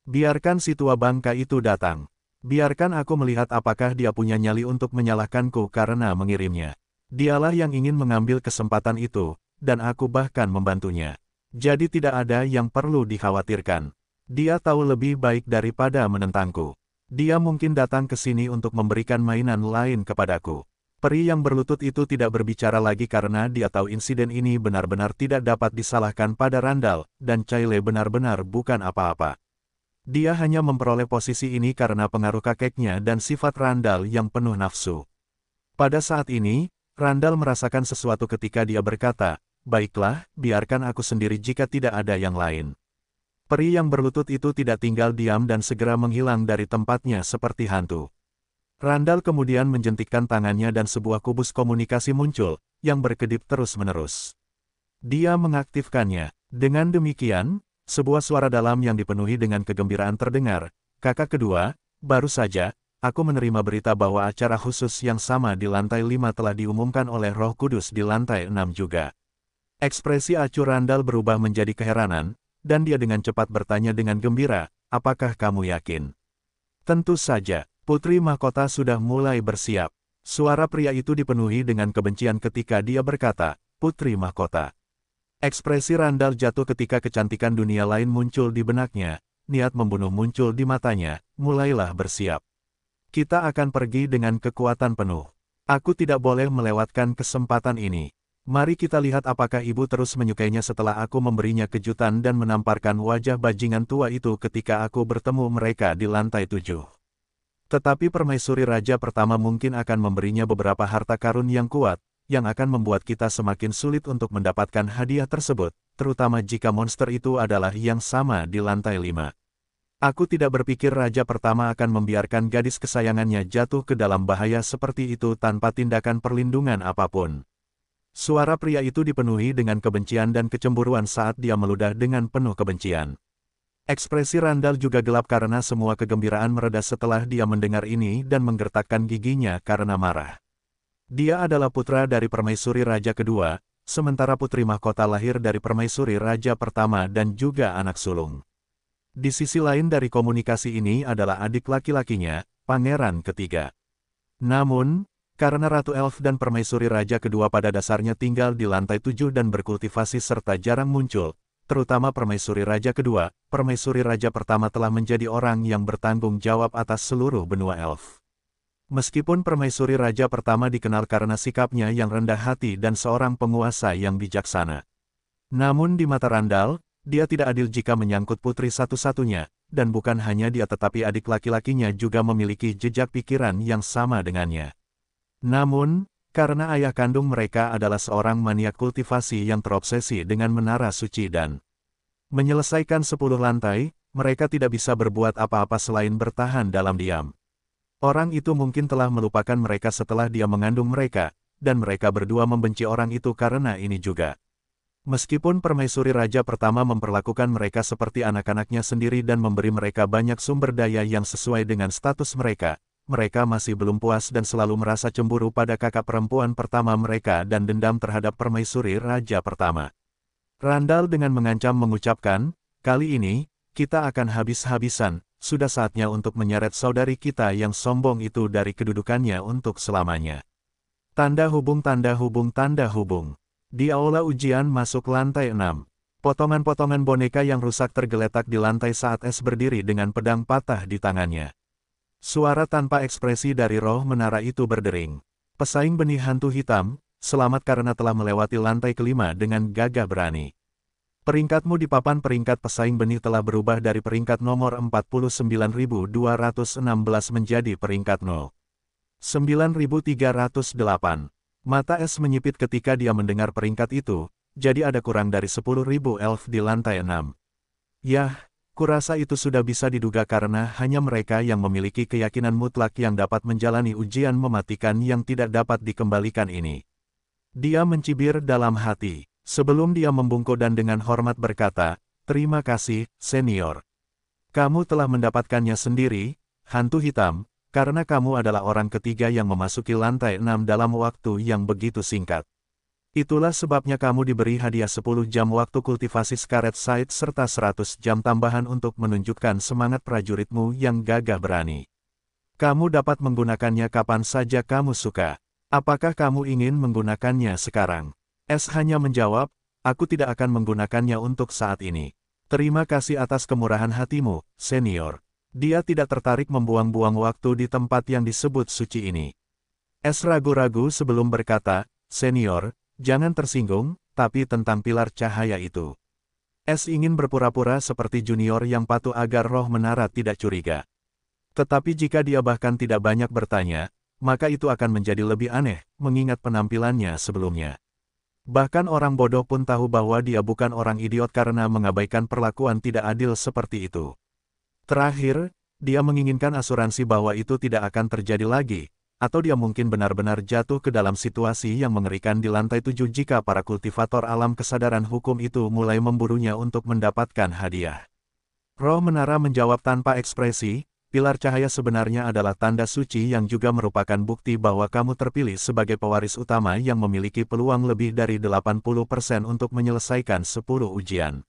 Biarkan si tua bangka itu datang. Biarkan aku melihat apakah dia punya nyali untuk menyalahkanku karena mengirimnya. Dialah yang ingin mengambil kesempatan itu, dan aku bahkan membantunya. Jadi tidak ada yang perlu dikhawatirkan. Dia tahu lebih baik daripada menentangku. Dia mungkin datang ke sini untuk memberikan mainan lain kepadaku. Peri yang berlutut itu tidak berbicara lagi karena dia tahu insiden ini benar-benar tidak dapat disalahkan pada Randall, dan Caile benar-benar bukan apa-apa. Dia hanya memperoleh posisi ini karena pengaruh kakeknya dan sifat Randall yang penuh nafsu. Pada saat ini, Randall merasakan sesuatu ketika dia berkata, baiklah, biarkan aku sendiri jika tidak ada yang lain. Peri yang berlutut itu tidak tinggal diam dan segera menghilang dari tempatnya seperti hantu. Randall kemudian menjentikkan tangannya dan sebuah kubus komunikasi muncul, yang berkedip terus-menerus. Dia mengaktifkannya. Dengan demikian, sebuah suara dalam yang dipenuhi dengan kegembiraan terdengar, kakak kedua, baru saja, aku menerima berita bahwa acara khusus yang sama di lantai 5 telah diumumkan oleh Roh Kudus di lantai 6 juga. Ekspresi acuh Randall berubah menjadi keheranan, dan dia dengan cepat bertanya dengan gembira, apakah kamu yakin? Tentu saja, Putri Mahkota sudah mulai bersiap. Suara pria itu dipenuhi dengan kebencian ketika dia berkata, Putri Mahkota. Ekspresi Randall jatuh ketika kecantikan dunia lain muncul di benaknya, niat membunuh muncul di matanya, mulailah bersiap. Kita akan pergi dengan kekuatan penuh. Aku tidak boleh melewatkan kesempatan ini. Mari kita lihat apakah ibu terus menyukainya setelah aku memberinya kejutan dan menamparkan wajah bajingan tua itu ketika aku bertemu mereka di lantai 7. Tetapi permaisuri raja pertama mungkin akan memberinya beberapa harta karun yang kuat, yang akan membuat kita semakin sulit untuk mendapatkan hadiah tersebut, terutama jika monster itu adalah yang sama di lantai 5. Aku tidak berpikir raja pertama akan membiarkan gadis kesayangannya jatuh ke dalam bahaya seperti itu tanpa tindakan perlindungan apapun. Suara pria itu dipenuhi dengan kebencian dan kecemburuan saat dia meludah dengan penuh kebencian. Ekspresi Randall juga gelap karena semua kegembiraan mereda setelah dia mendengar ini dan menggertakkan giginya karena marah. Dia adalah putra dari permaisuri raja kedua, sementara putri mahkota lahir dari permaisuri raja pertama dan juga anak sulung. Di sisi lain dari komunikasi ini adalah adik laki-lakinya, pangeran ketiga. Namun, karena Ratu Elf dan permaisuri raja kedua pada dasarnya tinggal di lantai 7 dan berkultivasi serta jarang muncul, terutama permaisuri raja kedua, permaisuri raja pertama telah menjadi orang yang bertanggung jawab atas seluruh benua elf. Meskipun permaisuri raja pertama dikenal karena sikapnya yang rendah hati dan seorang penguasa yang bijaksana. Namun di mata Randall, dia tidak adil jika menyangkut putri satu-satunya, dan bukan hanya dia tetapi adik laki-lakinya juga memiliki jejak pikiran yang sama dengannya. Namun, karena ayah kandung mereka adalah seorang maniak kultivasi yang terobsesi dengan menara suci dan menyelesaikan 10 lantai, mereka tidak bisa berbuat apa-apa selain bertahan dalam diam. Orang itu mungkin telah melupakan mereka setelah dia mengandung mereka, dan mereka berdua membenci orang itu karena ini juga. Meskipun permaisuri raja pertama memperlakukan mereka seperti anak-anaknya sendiri dan memberi mereka banyak sumber daya yang sesuai dengan status mereka, mereka masih belum puas dan selalu merasa cemburu pada kakak perempuan pertama mereka dan dendam terhadap permaisuri raja pertama. Randall dengan mengancam mengucapkan, "Kali ini, kita akan habis-habisan, sudah saatnya untuk menyeret saudari kita yang sombong itu dari kedudukannya untuk selamanya." Tanda hubung tanda hubung tanda hubung. Di aula ujian masuk lantai 6. Potongan-potongan boneka yang rusak tergeletak di lantai saat Es berdiri dengan pedang patah di tangannya. Suara tanpa ekspresi dari roh menara itu berdering. "Pesaing benih hantu hitam, selamat karena telah melewati lantai kelima dengan gagah berani. Peringkatmu di papan peringkat pesaing benih telah berubah dari peringkat nomor 49.216 menjadi peringkat 9.308. Mata Es menyipit ketika dia mendengar peringkat itu, jadi ada kurang dari 10.000 elf di lantai 6. Yah, kurasa itu sudah bisa diduga karena hanya mereka yang memiliki keyakinan mutlak yang dapat menjalani ujian mematikan yang tidak dapat dikembalikan ini. Dia mencibir dalam hati, sebelum dia membungkuk dan dengan hormat berkata, "Terima kasih, senior. Kamu telah mendapatkannya sendiri, hantu hitam. Karena kamu adalah orang ketiga yang memasuki lantai 6 dalam waktu yang begitu singkat. Itulah sebabnya kamu diberi hadiah 10 jam waktu kultivasi Scarlet Sight serta 100 jam tambahan untuk menunjukkan semangat prajuritmu yang gagah berani. Kamu dapat menggunakannya kapan saja kamu suka. Apakah kamu ingin menggunakannya sekarang?" Es hanya menjawab, "Aku tidak akan menggunakannya untuk saat ini. Terima kasih atas kemurahan hatimu, senior." Dia tidak tertarik membuang-buang waktu di tempat yang disebut suci ini. Es ragu-ragu sebelum berkata, "Senior, jangan tersinggung, tapi tentang pilar cahaya itu." Es ingin berpura-pura seperti junior yang patuh agar roh menara tidak curiga. Tetapi jika dia bahkan tidak banyak bertanya, maka itu akan menjadi lebih aneh, mengingat penampilannya sebelumnya. Bahkan orang bodoh pun tahu bahwa dia bukan orang idiot karena mengabaikan perlakuan tidak adil seperti itu. Terakhir, dia menginginkan asuransi bahwa itu tidak akan terjadi lagi, atau dia mungkin benar-benar jatuh ke dalam situasi yang mengerikan di lantai 7 jika para kultivator alam kesadaran hukum itu mulai memburunya untuk mendapatkan hadiah. Roh menara menjawab tanpa ekspresi, "Pilar cahaya sebenarnya adalah tanda suci yang juga merupakan bukti bahwa kamu terpilih sebagai pewaris utama yang memiliki peluang lebih dari 80% untuk menyelesaikan 10 ujian.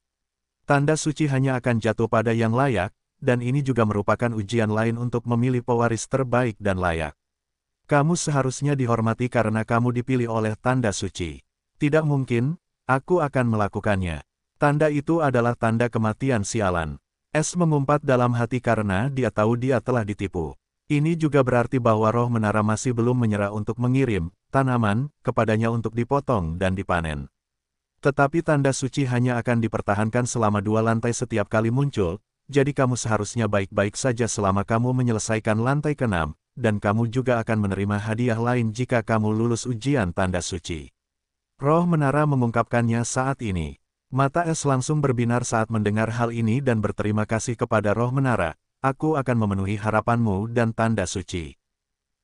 Tanda suci hanya akan jatuh pada yang layak, dan ini juga merupakan ujian lain untuk memilih pewaris terbaik dan layak. Kamu seharusnya dihormati karena kamu dipilih oleh tanda suci. Tidak mungkin, aku akan melakukannya. Tanda itu adalah tanda kematian sialan." Es mengumpat dalam hati karena dia tahu dia telah ditipu. Ini juga berarti bahwa roh menara masih belum menyerah untuk mengirim tanaman kepadanya untuk dipotong dan dipanen. Tetapi tanda suci hanya akan dipertahankan selama 2 lantai setiap kali muncul, jadi kamu seharusnya baik-baik saja selama kamu menyelesaikan lantai ke-6, dan kamu juga akan menerima hadiah lain jika kamu lulus ujian tanda suci. Roh menara mengungkapkannya saat ini. Mata Es langsung berbinar saat mendengar hal ini dan berterima kasih kepada roh menara, "Aku akan memenuhi harapanmu dan tanda suci."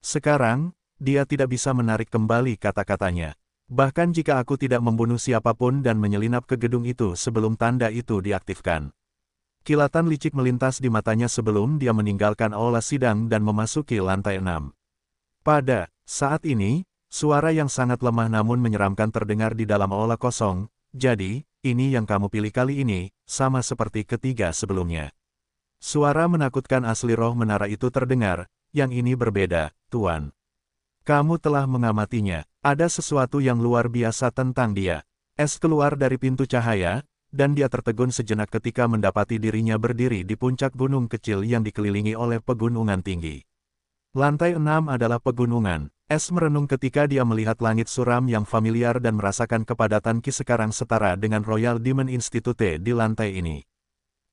Sekarang, dia tidak bisa menarik kembali kata-katanya. "Bahkan jika aku tidak membunuh siapapun dan menyelinap ke gedung itu sebelum tanda itu diaktifkan." Kilatan licik melintas di matanya sebelum dia meninggalkan aula sidang dan memasuki lantai 6. Pada saat ini, Suara yang sangat lemah namun menyeramkan terdengar di dalam aula kosong. Jadi, ini yang kamu pilih kali ini, sama seperti ketiga sebelumnya. Suara menakutkan asli roh menara itu terdengar, yang ini berbeda, Tuan. Kamu telah mengamatinya, ada sesuatu yang luar biasa tentang dia. Es keluar dari pintu cahaya, dan dia tertegun sejenak ketika mendapati dirinya berdiri di puncak gunung kecil yang dikelilingi oleh pegunungan tinggi. Lantai 6 adalah pegunungan. Es merenung ketika dia melihat langit suram yang familiar dan merasakan kepadatan Ki sekarang setara dengan Royal Demon Institute di lantai ini.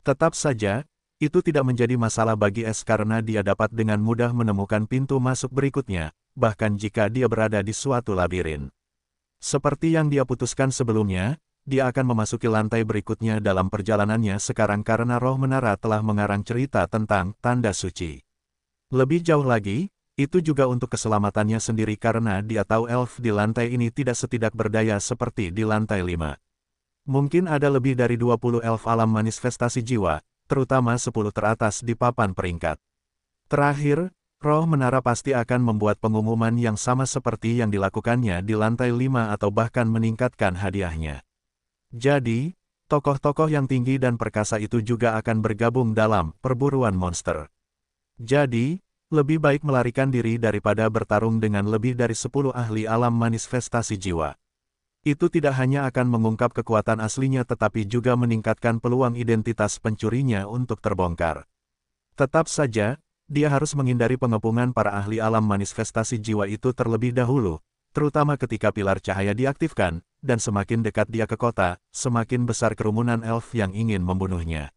Tetap saja, itu tidak menjadi masalah bagi Es karena dia dapat dengan mudah menemukan pintu masuk berikutnya, bahkan jika dia berada di suatu labirin. Seperti yang dia putuskan sebelumnya, dia akan memasuki lantai berikutnya dalam perjalanannya sekarang karena roh menara telah mengarang cerita tentang tanda suci. Lebih jauh lagi, itu juga untuk keselamatannya sendiri karena dia tahu elf di lantai ini tidak setidak berdaya seperti di lantai 5. Mungkin ada lebih dari 20 elf alam manifestasi jiwa, terutama 10 teratas di papan peringkat. Terakhir, roh menara pasti akan membuat pengumuman yang sama seperti yang dilakukannya di lantai 5 atau bahkan meningkatkan hadiahnya. Jadi, tokoh-tokoh yang tinggi dan perkasa itu juga akan bergabung dalam perburuan monster. Jadi, lebih baik melarikan diri daripada bertarung dengan lebih dari 10 ahli alam manifestasi jiwa. Itu tidak hanya akan mengungkap kekuatan aslinya tetapi juga meningkatkan peluang identitas pencurinya untuk terbongkar. Tetap saja, dia harus menghindari pengepungan para ahli alam manifestasi jiwa itu terlebih dahulu, terutama ketika pilar cahaya diaktifkan, dan semakin dekat dia ke kota, semakin besar kerumunan elf yang ingin membunuhnya.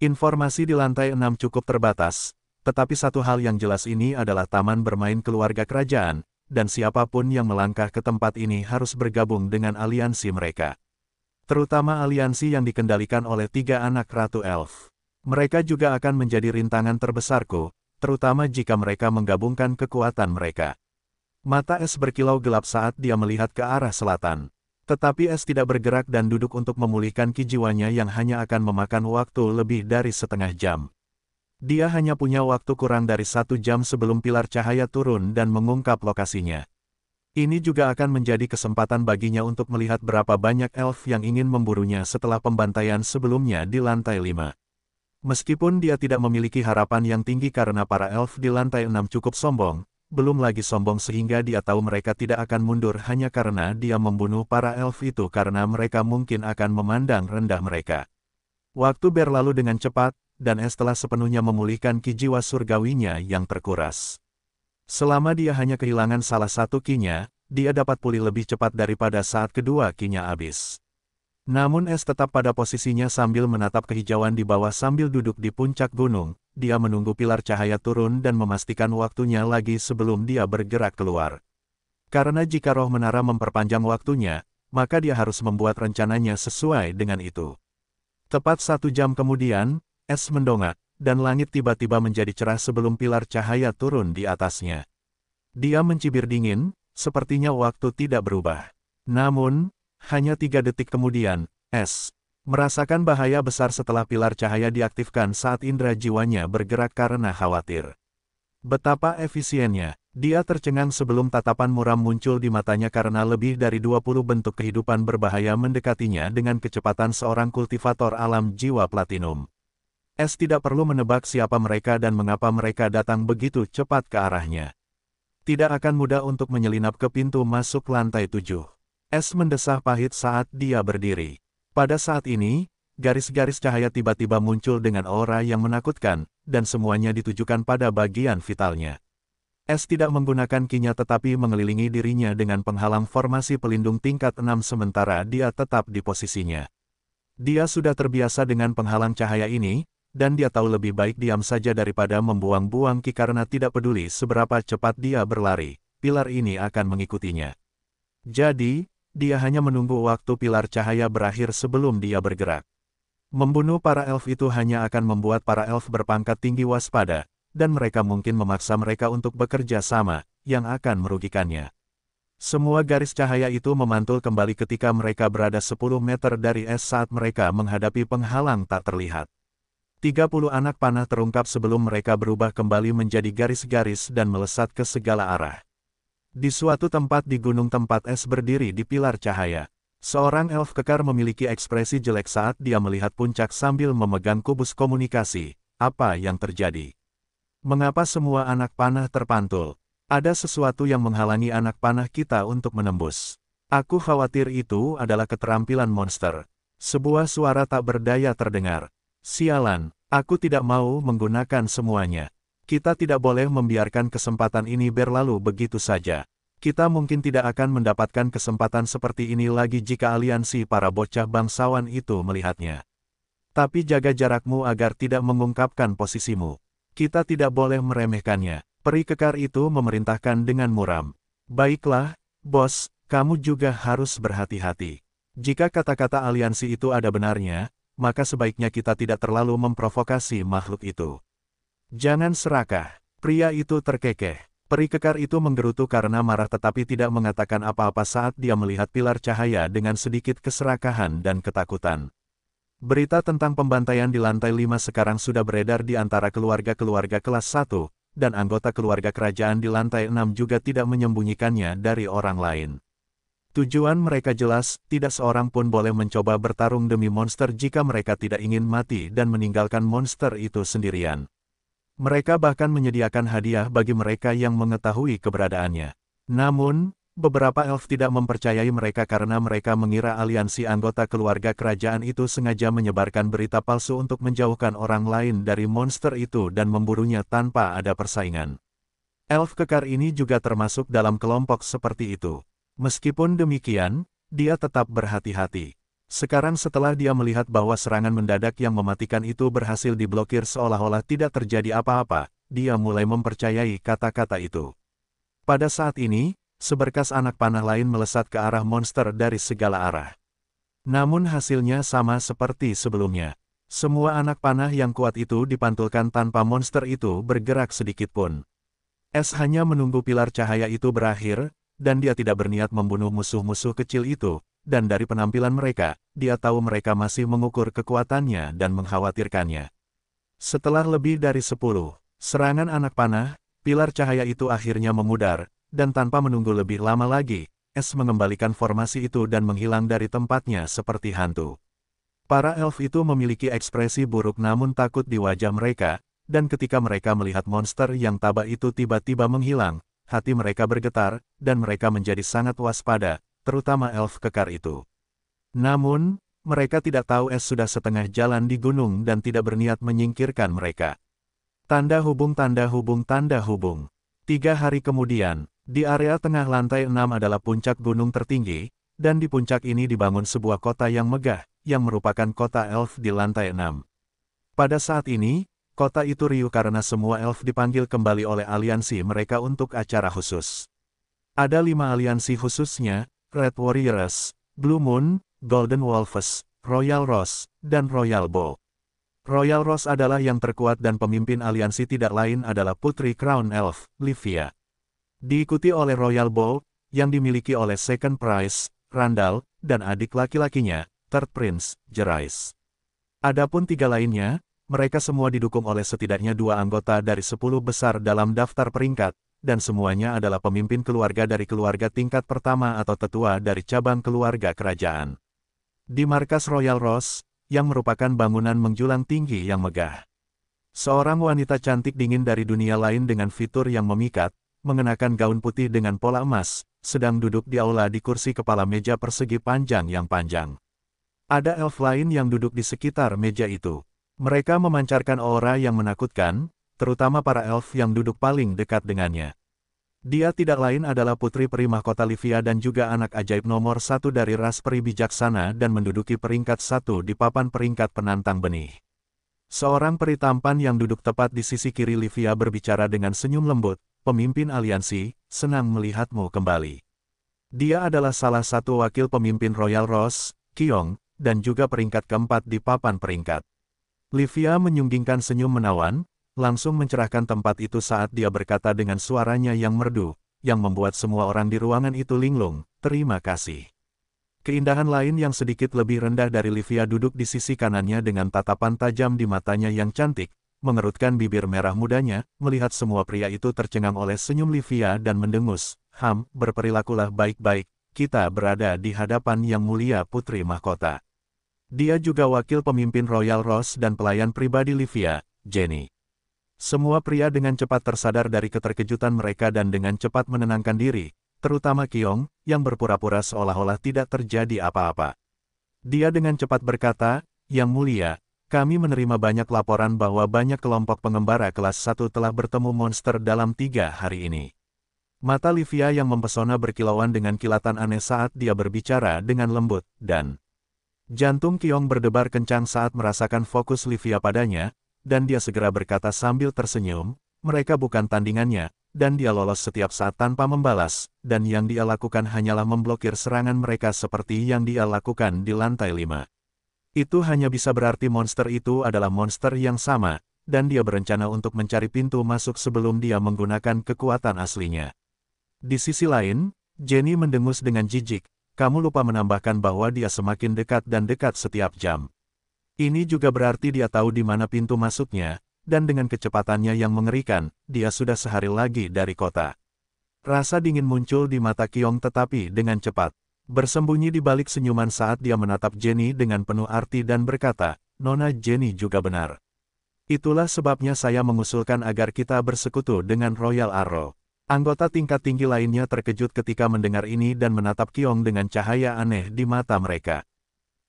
Informasi di lantai 6 cukup terbatas. Tetapi satu hal yang jelas ini adalah taman bermain keluarga kerajaan, dan siapapun yang melangkah ke tempat ini harus bergabung dengan aliansi mereka. Terutama aliansi yang dikendalikan oleh 3 anak Ratu Elf. Mereka juga akan menjadi rintangan terbesarku, terutama jika mereka menggabungkan kekuatan mereka. Mata Es berkilau gelap saat dia melihat ke arah selatan. Tetapi Es tidak bergerak dan duduk untuk memulihkan ki jiwanya yang hanya akan memakan waktu lebih dari setengah jam. Dia hanya punya waktu kurang dari 1 jam sebelum pilar cahaya turun dan mengungkap lokasinya. Ini juga akan menjadi kesempatan baginya untuk melihat berapa banyak elf yang ingin memburunya setelah pembantaian sebelumnya di lantai 5. Meskipun dia tidak memiliki harapan yang tinggi karena para elf di lantai 6 cukup sombong, belum lagi sombong sehingga dia tahu mereka tidak akan mundur hanya karena dia membunuh para elf itu karena mereka mungkin akan memandang rendah mereka. Waktu berlalu dengan cepat, dan Es telah sepenuhnya memulihkan ki jiwa surgawinya yang terkuras. Selama dia hanya kehilangan salah satu kinya, dia dapat pulih lebih cepat daripada saat kedua kinya habis. Namun Es tetap pada posisinya sambil menatap kehijauan di bawah sambil duduk di puncak gunung, dia menunggu pilar cahaya turun dan memastikan waktunya lagi sebelum dia bergerak keluar. Karena jika roh menara memperpanjang waktunya, maka dia harus membuat rencananya sesuai dengan itu. Tepat 1 jam kemudian, Es mendongak, dan langit tiba-tiba menjadi cerah sebelum pilar cahaya turun di atasnya. Dia mencibir dingin, sepertinya waktu tidak berubah. Namun, hanya 3 detik kemudian, Es merasakan bahaya besar setelah pilar cahaya diaktifkan saat indera jiwanya bergerak karena khawatir. Betapa efisiennya, dia tercengang sebelum tatapan muram muncul di matanya karena lebih dari 20 bentuk kehidupan berbahaya mendekatinya dengan kecepatan seorang kultivator alam jiwa platinum. Es tidak perlu menebak siapa mereka dan mengapa mereka datang begitu cepat ke arahnya. Tidak akan mudah untuk menyelinap ke pintu masuk lantai 7. Es mendesah pahit saat dia berdiri. Pada saat ini, garis-garis cahaya tiba-tiba muncul dengan aura yang menakutkan, dan semuanya ditujukan pada bagian vitalnya. Es tidak menggunakan kinya tetapi mengelilingi dirinya dengan penghalang formasi pelindung tingkat 6 sementara dia tetap di posisinya. Dia sudah terbiasa dengan penghalang cahaya ini, dan dia tahu lebih baik diam saja daripada membuang-buang ki karena tidak peduli seberapa cepat dia berlari, pilar ini akan mengikutinya. Jadi, dia hanya menunggu waktu pilar cahaya berakhir sebelum dia bergerak. Membunuh para elf itu hanya akan membuat para elf berpangkat tinggi waspada, dan mereka mungkin memaksa mereka untuk bekerja sama, yang akan merugikannya. Semua garis cahaya itu memantul kembali ketika mereka berada 10 meter dari Es saat mereka menghadapi penghalang tak terlihat. 30 anak panah terungkap sebelum mereka berubah kembali menjadi garis-garis dan melesat ke segala arah. Di suatu tempat di gunung tempat es berdiri di pilar cahaya. Seorang elf kekar memiliki ekspresi jelek saat dia melihat puncak sambil memegang kubus komunikasi. Apa yang terjadi? Mengapa semua anak panah terpantul? Ada sesuatu yang menghalangi anak panah kita untuk menembus. Aku khawatir itu adalah keterampilan monster. Sebuah suara tak berdaya terdengar. Sialan, aku tidak mau menggunakan semuanya. Kita tidak boleh membiarkan kesempatan ini berlalu begitu saja. Kita mungkin tidak akan mendapatkan kesempatan seperti ini lagi jika aliansi para bocah bangsawan itu melihatnya. Tapi jaga jarakmu agar tidak mengungkapkan posisimu. Kita tidak boleh meremehkannya. Peri kekar itu memerintahkan dengan muram. Baiklah, bos, kamu juga harus berhati-hati. Jika kata-kata aliansi itu ada benarnya, maka sebaiknya kita tidak terlalu memprovokasi makhluk itu. Jangan serakah. Pria itu terkekeh. Peri kekar itu menggerutu karena marah tetapi tidak mengatakan apa-apa saat dia melihat pilar cahaya dengan sedikit keserakahan dan ketakutan. Berita tentang pembantaian di lantai 5 sekarang sudah beredar di antara keluarga-keluarga kelas 1, dan anggota keluarga kerajaan di lantai 6 juga tidak menyembunyikannya dari orang lain. Tujuan mereka jelas, tidak seorang pun boleh mencoba bertarung demi monster jika mereka tidak ingin mati dan meninggalkan monster itu sendirian. Mereka bahkan menyediakan hadiah bagi mereka yang mengetahui keberadaannya. Namun, beberapa elf tidak mempercayai mereka karena mereka mengira aliansi anggota keluarga kerajaan itu sengaja menyebarkan berita palsu untuk menjauhkan orang lain dari monster itu dan memburunya tanpa ada persaingan. Elf kekar ini juga termasuk dalam kelompok seperti itu. Meskipun demikian, dia tetap berhati-hati. Sekarang setelah dia melihat bahwa serangan mendadak yang mematikan itu berhasil diblokir seolah-olah tidak terjadi apa-apa, dia mulai mempercayai kata-kata itu. Pada saat ini, seberkas anak panah lain melesat ke arah monster dari segala arah. Namun hasilnya sama seperti sebelumnya. Semua anak panah yang kuat itu dipantulkan tanpa monster itu bergerak sedikitpun. Es hanya menunggu pilar cahaya itu berakhir, dan dia tidak berniat membunuh musuh-musuh kecil itu. Dan dari penampilan mereka, dia tahu mereka masih mengukur kekuatannya dan mengkhawatirkannya. Setelah lebih dari 10 serangan anak panah, pilar cahaya itu akhirnya memudar, dan tanpa menunggu lebih lama lagi, Es mengembalikan formasi itu dan menghilang dari tempatnya seperti hantu. Para elf itu memiliki ekspresi buruk namun takut di wajah mereka, dan ketika mereka melihat monster yang tabah itu tiba-tiba menghilang, hati mereka bergetar, dan mereka menjadi sangat waspada, terutama elf kekar itu. Namun, mereka tidak tahu Es sudah setengah jalan di gunung dan tidak berniat menyingkirkan mereka. Tanda hubung tanda hubung tanda hubung. 3 hari kemudian, di area tengah lantai 6 adalah puncak gunung tertinggi, dan di puncak ini dibangun sebuah kota yang megah, yang merupakan kota elf di lantai 6. Pada saat ini, kota itu riuh karena semua elf dipanggil kembali oleh aliansi mereka untuk acara khusus. Ada 5 aliansi khususnya, Red Warriors, Blue Moon, Golden Wolves, Royal Rose, dan Royal Bow. Royal Rose adalah yang terkuat dan pemimpin aliansi tidak lain adalah Putri Crown Elf, Livia. Diikuti oleh Royal Bow, yang dimiliki oleh Second Prize, Randall, dan adik laki-lakinya, Third Prince, Jerais. Adapun 3 lainnya, mereka semua didukung oleh setidaknya 2 anggota dari 10 besar dalam daftar peringkat, dan semuanya adalah pemimpin keluarga dari keluarga tingkat pertama atau tetua dari cabang keluarga kerajaan. Di markas Royal Rose, yang merupakan bangunan menjulang tinggi yang megah. Seorang wanita cantik dingin dari dunia lain dengan fitur yang memikat, mengenakan gaun putih dengan pola emas, sedang duduk di aula di kursi kepala meja persegi panjang yang panjang. Ada elf lain yang duduk di sekitar meja itu. Mereka memancarkan aura yang menakutkan, terutama para elf yang duduk paling dekat dengannya. Dia tidak lain adalah putri peri mahkota Livia dan juga anak ajaib nomor 1 dari ras peri bijaksana dan menduduki peringkat 1 di papan peringkat penantang benih. Seorang peri tampan yang duduk tepat di sisi kiri Livia berbicara dengan senyum lembut, "Pemimpin aliansi, senang melihatmu kembali." Dia adalah salah satu wakil pemimpin Royal Rose, Kyong, dan juga peringkat keempat di papan peringkat. Livia menyunggingkan senyum menawan, langsung mencerahkan tempat itu saat dia berkata dengan suaranya yang merdu, yang membuat semua orang di ruangan itu linglung, "Terima kasih." Keindahan lain yang sedikit lebih rendah dari Livia duduk di sisi kanannya dengan tatapan tajam di matanya yang cantik, mengerutkan bibir merah mudanya, melihat semua pria itu tercengang oleh senyum Livia dan mendengus, Berperilakulah baik-baik, kita berada di hadapan Yang Mulia Putri Mahkota. Dia juga wakil pemimpin Royal Rose dan pelayan pribadi Livia, Jenny. Semua pria dengan cepat tersadar dari keterkejutan mereka dan dengan cepat menenangkan diri, terutama Kyong, yang berpura-pura seolah-olah tidak terjadi apa-apa. Dia dengan cepat berkata, Yang Mulia, kami menerima banyak laporan bahwa banyak kelompok pengembara kelas 1 telah bertemu monster dalam 3 hari ini. Mata Livia yang mempesona berkilauan dengan kilatan aneh saat dia berbicara dengan lembut, dan jantung Kyong berdebar kencang saat merasakan fokus Livia padanya, dan dia segera berkata sambil tersenyum, mereka bukan tandingannya, dan dia lolos setiap saat tanpa membalas, dan yang dia lakukan hanyalah memblokir serangan mereka seperti yang dia lakukan di lantai 5. Itu hanya bisa berarti monster itu adalah monster yang sama, dan dia berencana untuk mencari pintu masuk sebelum dia menggunakan kekuatan aslinya. Di sisi lain, Jenny mendengus dengan jijik, kamu lupa menambahkan bahwa dia semakin dekat dan dekat setiap jam. Ini juga berarti dia tahu di mana pintu masuknya, dan dengan kecepatannya yang mengerikan, dia sudah sehari lagi dari kota. Rasa dingin muncul di mata Kyong tetapi dengan cepat. Bersembunyi di balik senyuman saat dia menatap Jenny dengan penuh arti dan berkata, Nona Jenny juga benar. Itulah sebabnya saya mengusulkan agar kita bersekutu dengan Royal Arrow. Anggota tingkat tinggi lainnya terkejut ketika mendengar ini dan menatap Kyong dengan cahaya aneh di mata mereka.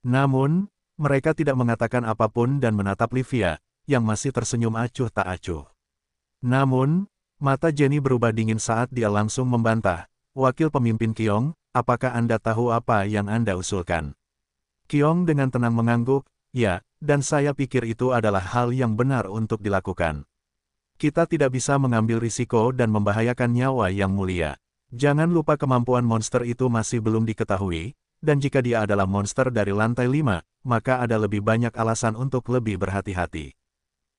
Namun, mereka tidak mengatakan apapun dan menatap Livia, yang masih tersenyum acuh tak acuh. Namun, mata Jenny berubah dingin saat dia langsung membantah, Wakil pemimpin Kyong, apakah Anda tahu apa yang Anda usulkan? Kyong dengan tenang mengangguk, ya, dan saya pikir itu adalah hal yang benar untuk dilakukan. Kita tidak bisa mengambil risiko dan membahayakan nyawa Yang Mulia. Jangan lupa kemampuan monster itu masih belum diketahui, dan jika dia adalah monster dari lantai 5, maka ada lebih banyak alasan untuk lebih berhati-hati.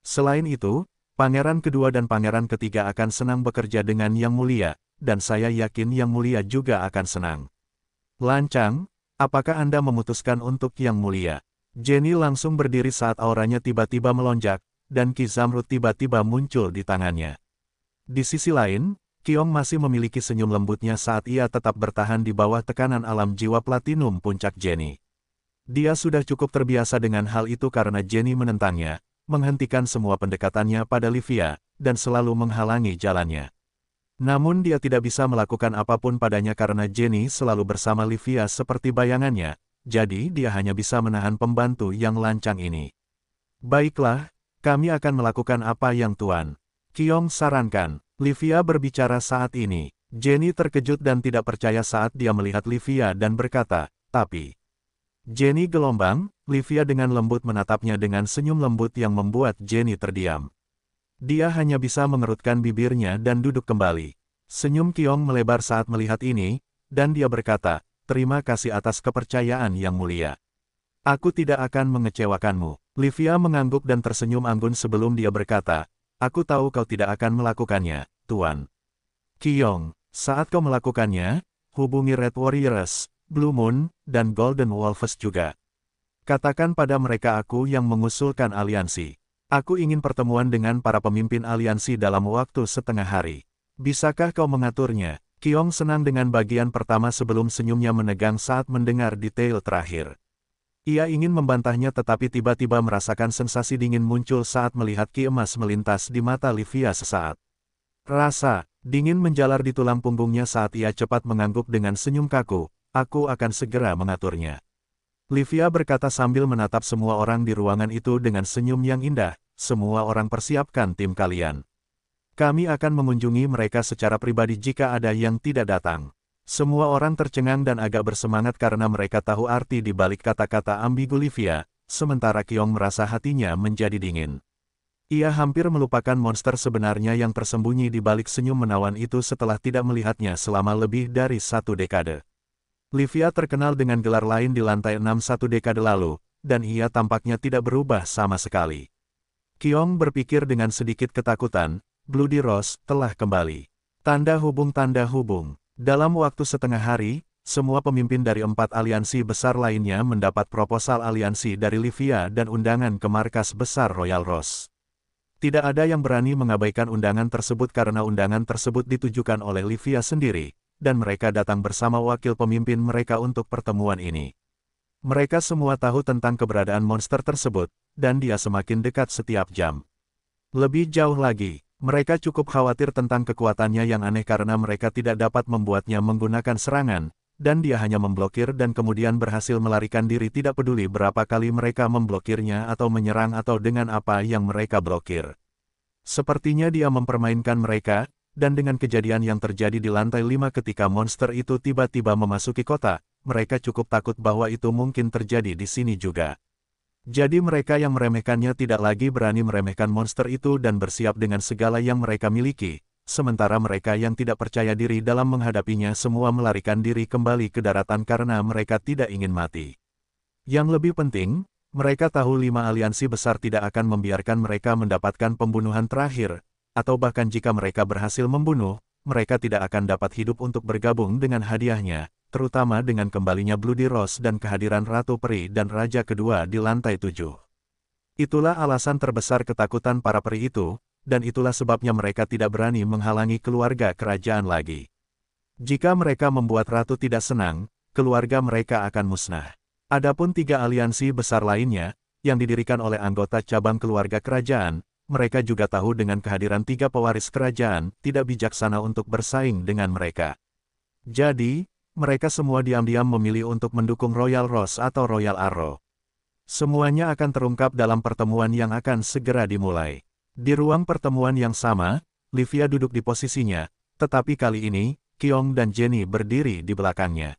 Selain itu, Pangeran kedua dan Pangeran ketiga akan senang bekerja dengan Yang Mulia, dan saya yakin Yang Mulia juga akan senang. Lancang, apakah Anda memutuskan untuk Yang Mulia? Jenny langsung berdiri saat auranya tiba-tiba melonjak, dan Ki Zamrud tiba-tiba muncul di tangannya. Di sisi lain, Kyong masih memiliki senyum lembutnya saat ia tetap bertahan di bawah tekanan alam jiwa platinum puncak Jenny. Dia sudah cukup terbiasa dengan hal itu karena Jenny menentangnya, menghentikan semua pendekatannya pada Livia, dan selalu menghalangi jalannya. Namun dia tidak bisa melakukan apapun padanya karena Jenny selalu bersama Livia seperti bayangannya, jadi dia hanya bisa menahan pembantu yang lancang ini. Baiklah, kami akan melakukan apa yang Tuan Kyong sarankan. Livia berbicara saat ini. Jenny terkejut dan tidak percaya saat dia melihat Livia dan berkata, tapi... Jenny gelombang, Livia dengan lembut menatapnya dengan senyum lembut yang membuat Jenny terdiam. Dia hanya bisa mengerutkan bibirnya dan duduk kembali. Senyum Kyong melebar saat melihat ini, dan dia berkata, terima kasih atas kepercayaan Yang Mulia. Aku tidak akan mengecewakanmu. Livia mengangguk dan tersenyum anggun sebelum dia berkata, aku tahu kau tidak akan melakukannya, Tuan Kyong. Saat kau melakukannya, hubungi Red Warriors, Blue Moon, dan Golden Wolves juga. Katakan pada mereka aku yang mengusulkan aliansi. Aku ingin pertemuan dengan para pemimpin aliansi dalam waktu setengah hari. Bisakah kau mengaturnya? Kyong senang dengan bagian pertama sebelum senyumnya menegang saat mendengar detail terakhir. Ia ingin membantahnya tetapi tiba-tiba merasakan sensasi dingin muncul saat melihat ki emas melintas di mata Livia sesaat. Rasa dingin menjalar di tulang punggungnya saat ia cepat mengangguk dengan senyum kaku, aku akan segera mengaturnya. Livia berkata sambil menatap semua orang di ruangan itu dengan senyum yang indah, semua orang persiapkan tim kalian. Kami akan mengunjungi mereka secara pribadi jika ada yang tidak datang. Semua orang tercengang dan agak bersemangat karena mereka tahu arti di balik kata-kata ambigu Livia, sementara Kyong merasa hatinya menjadi dingin. Ia hampir melupakan monster sebenarnya yang tersembunyi di balik senyum menawan itu setelah tidak melihatnya selama lebih dari 1 dekade. Livia terkenal dengan gelar lain di lantai 6 1 dekade lalu, dan ia tampaknya tidak berubah sama sekali. Kyong berpikir dengan sedikit ketakutan, Bloody Rose telah kembali. Tanda hubung. Dalam waktu setengah hari, semua pemimpin dari 4 aliansi besar lainnya mendapat proposal aliansi dari Livia dan undangan ke markas besar Royal Rose. Tidak ada yang berani mengabaikan undangan tersebut karena undangan tersebut ditujukan oleh Livia sendiri, dan mereka datang bersama wakil pemimpin mereka untuk pertemuan ini. Mereka semua tahu tentang keberadaan monster tersebut, dan dia semakin dekat setiap jam. Lebih jauh lagi, mereka cukup khawatir tentang kekuatannya yang aneh karena mereka tidak dapat membuatnya menggunakan serangan, dan dia hanya memblokir dan kemudian berhasil melarikan diri tidak peduli berapa kali mereka memblokirnya atau menyerang atau dengan apa yang mereka blokir. Sepertinya dia mempermainkan mereka, dan dengan kejadian yang terjadi di lantai 5 ketika monster itu tiba-tiba memasuki kota, mereka cukup takut bahwa itu mungkin terjadi di sini juga. Jadi mereka yang meremehkannya tidak lagi berani meremehkan monster itu dan bersiap dengan segala yang mereka miliki. Sementara mereka yang tidak percaya diri dalam menghadapinya semua melarikan diri kembali ke daratan karena mereka tidak ingin mati. Yang lebih penting, mereka tahu 5 aliansi besar tidak akan membiarkan mereka mendapatkan pembunuhan terakhir, atau bahkan jika mereka berhasil membunuh, mereka tidak akan dapat hidup untuk bergabung dengan hadiahnya, terutama dengan kembalinya Bloody Rose dan kehadiran Ratu Peri dan Raja kedua di lantai 7. Itulah alasan terbesar ketakutan para peri itu, dan itulah sebabnya mereka tidak berani menghalangi keluarga kerajaan lagi. Jika mereka membuat ratu tidak senang, keluarga mereka akan musnah. Adapun 3 aliansi besar lainnya, yang didirikan oleh anggota cabang keluarga kerajaan, mereka juga tahu dengan kehadiran 3 pewaris kerajaan, tidak bijaksana untuk bersaing dengan mereka. Jadi, mereka semua diam-diam memilih untuk mendukung Royal Rose atau Royal Arrow. Semuanya akan terungkap dalam pertemuan yang akan segera dimulai. Di ruang pertemuan yang sama, Livia duduk di posisinya, tetapi kali ini, Kyong dan Jenny berdiri di belakangnya.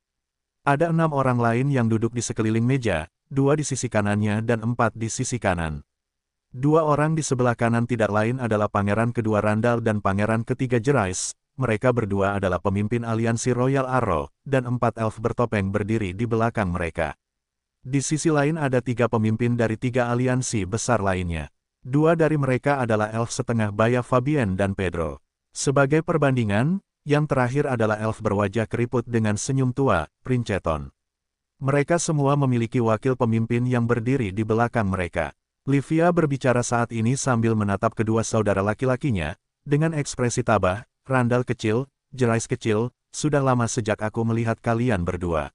Ada 6 orang lain yang duduk di sekeliling meja, 2 di sisi kanannya dan 4 di sisi kanan. 2 orang di sebelah kanan tidak lain adalah Pangeran kedua Randall dan Pangeran ketiga Jerais. Mereka berdua adalah pemimpin aliansi Royal Arrow, dan 4 elf bertopeng berdiri di belakang mereka. Di sisi lain ada 3 pemimpin dari 3 aliansi besar lainnya. 2 dari mereka adalah elf setengah baya Fabienne dan Pedro. Sebagai perbandingan, yang terakhir adalah elf berwajah keriput dengan senyum tua, Princeton. Mereka semua memiliki wakil pemimpin yang berdiri di belakang mereka. Livia berbicara saat ini sambil menatap kedua saudara laki-lakinya, dengan ekspresi tabah. Randall kecil, Jerais kecil, sudah lama sejak aku melihat kalian berdua.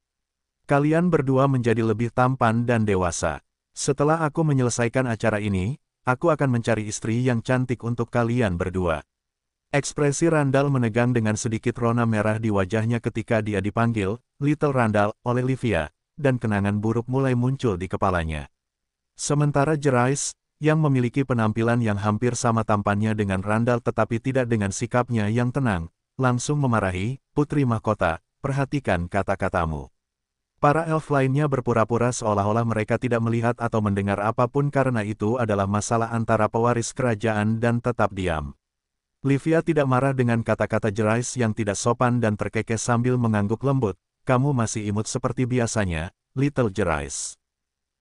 Kalian berdua menjadi lebih tampan dan dewasa. Setelah aku menyelesaikan acara ini, aku akan mencari istri yang cantik untuk kalian berdua. Ekspresi Randall menegang dengan sedikit rona merah di wajahnya ketika dia dipanggil, Little Randall, oleh Livia, dan kenangan buruk mulai muncul di kepalanya. Sementara Jerais, yang memiliki penampilan yang hampir sama tampannya dengan Randall tetapi tidak dengan sikapnya yang tenang, langsung memarahi, Putri Mahkota, perhatikan kata-katamu. Para elf lainnya berpura-pura seolah-olah mereka tidak melihat atau mendengar apapun karena itu adalah masalah antara pewaris kerajaan dan tetap diam. Livia tidak marah dengan kata-kata Jerais yang tidak sopan dan terkekeh sambil mengangguk lembut, kamu masih imut seperti biasanya, Little Jerais.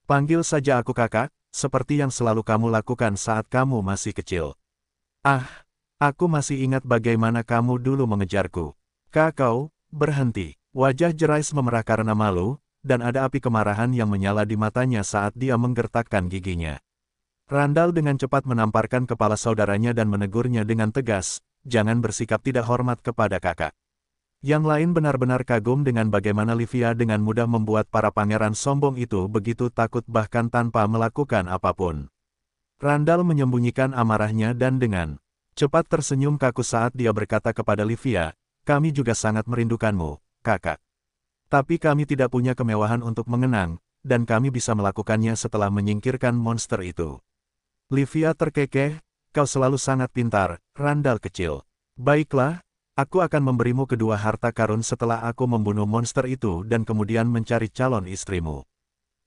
Panggil saja aku kakak, seperti yang selalu kamu lakukan saat kamu masih kecil. Ah, aku masih ingat bagaimana kamu dulu mengejarku. Kakau, berhenti. Wajah Jerais memerah karena malu, dan ada api kemarahan yang menyala di matanya saat dia menggertakkan giginya. Randall dengan cepat menamparkan kepala saudaranya dan menegurnya dengan tegas, jangan bersikap tidak hormat kepada kakak. Yang lain benar-benar kagum dengan bagaimana Livia dengan mudah membuat para pangeran sombong itu begitu takut bahkan tanpa melakukan apapun. Randall menyembunyikan amarahnya dan dengan cepat tersenyum kaku saat dia berkata kepada Livia, kami juga sangat merindukanmu, kakak. Tapi kami tidak punya kemewahan untuk mengenang, dan kami bisa melakukannya setelah menyingkirkan monster itu. Livia terkekeh, kau selalu sangat pintar, Randall kecil. Baiklah. Aku akan memberimu kedua harta karun setelah aku membunuh monster itu dan kemudian mencari calon istrimu.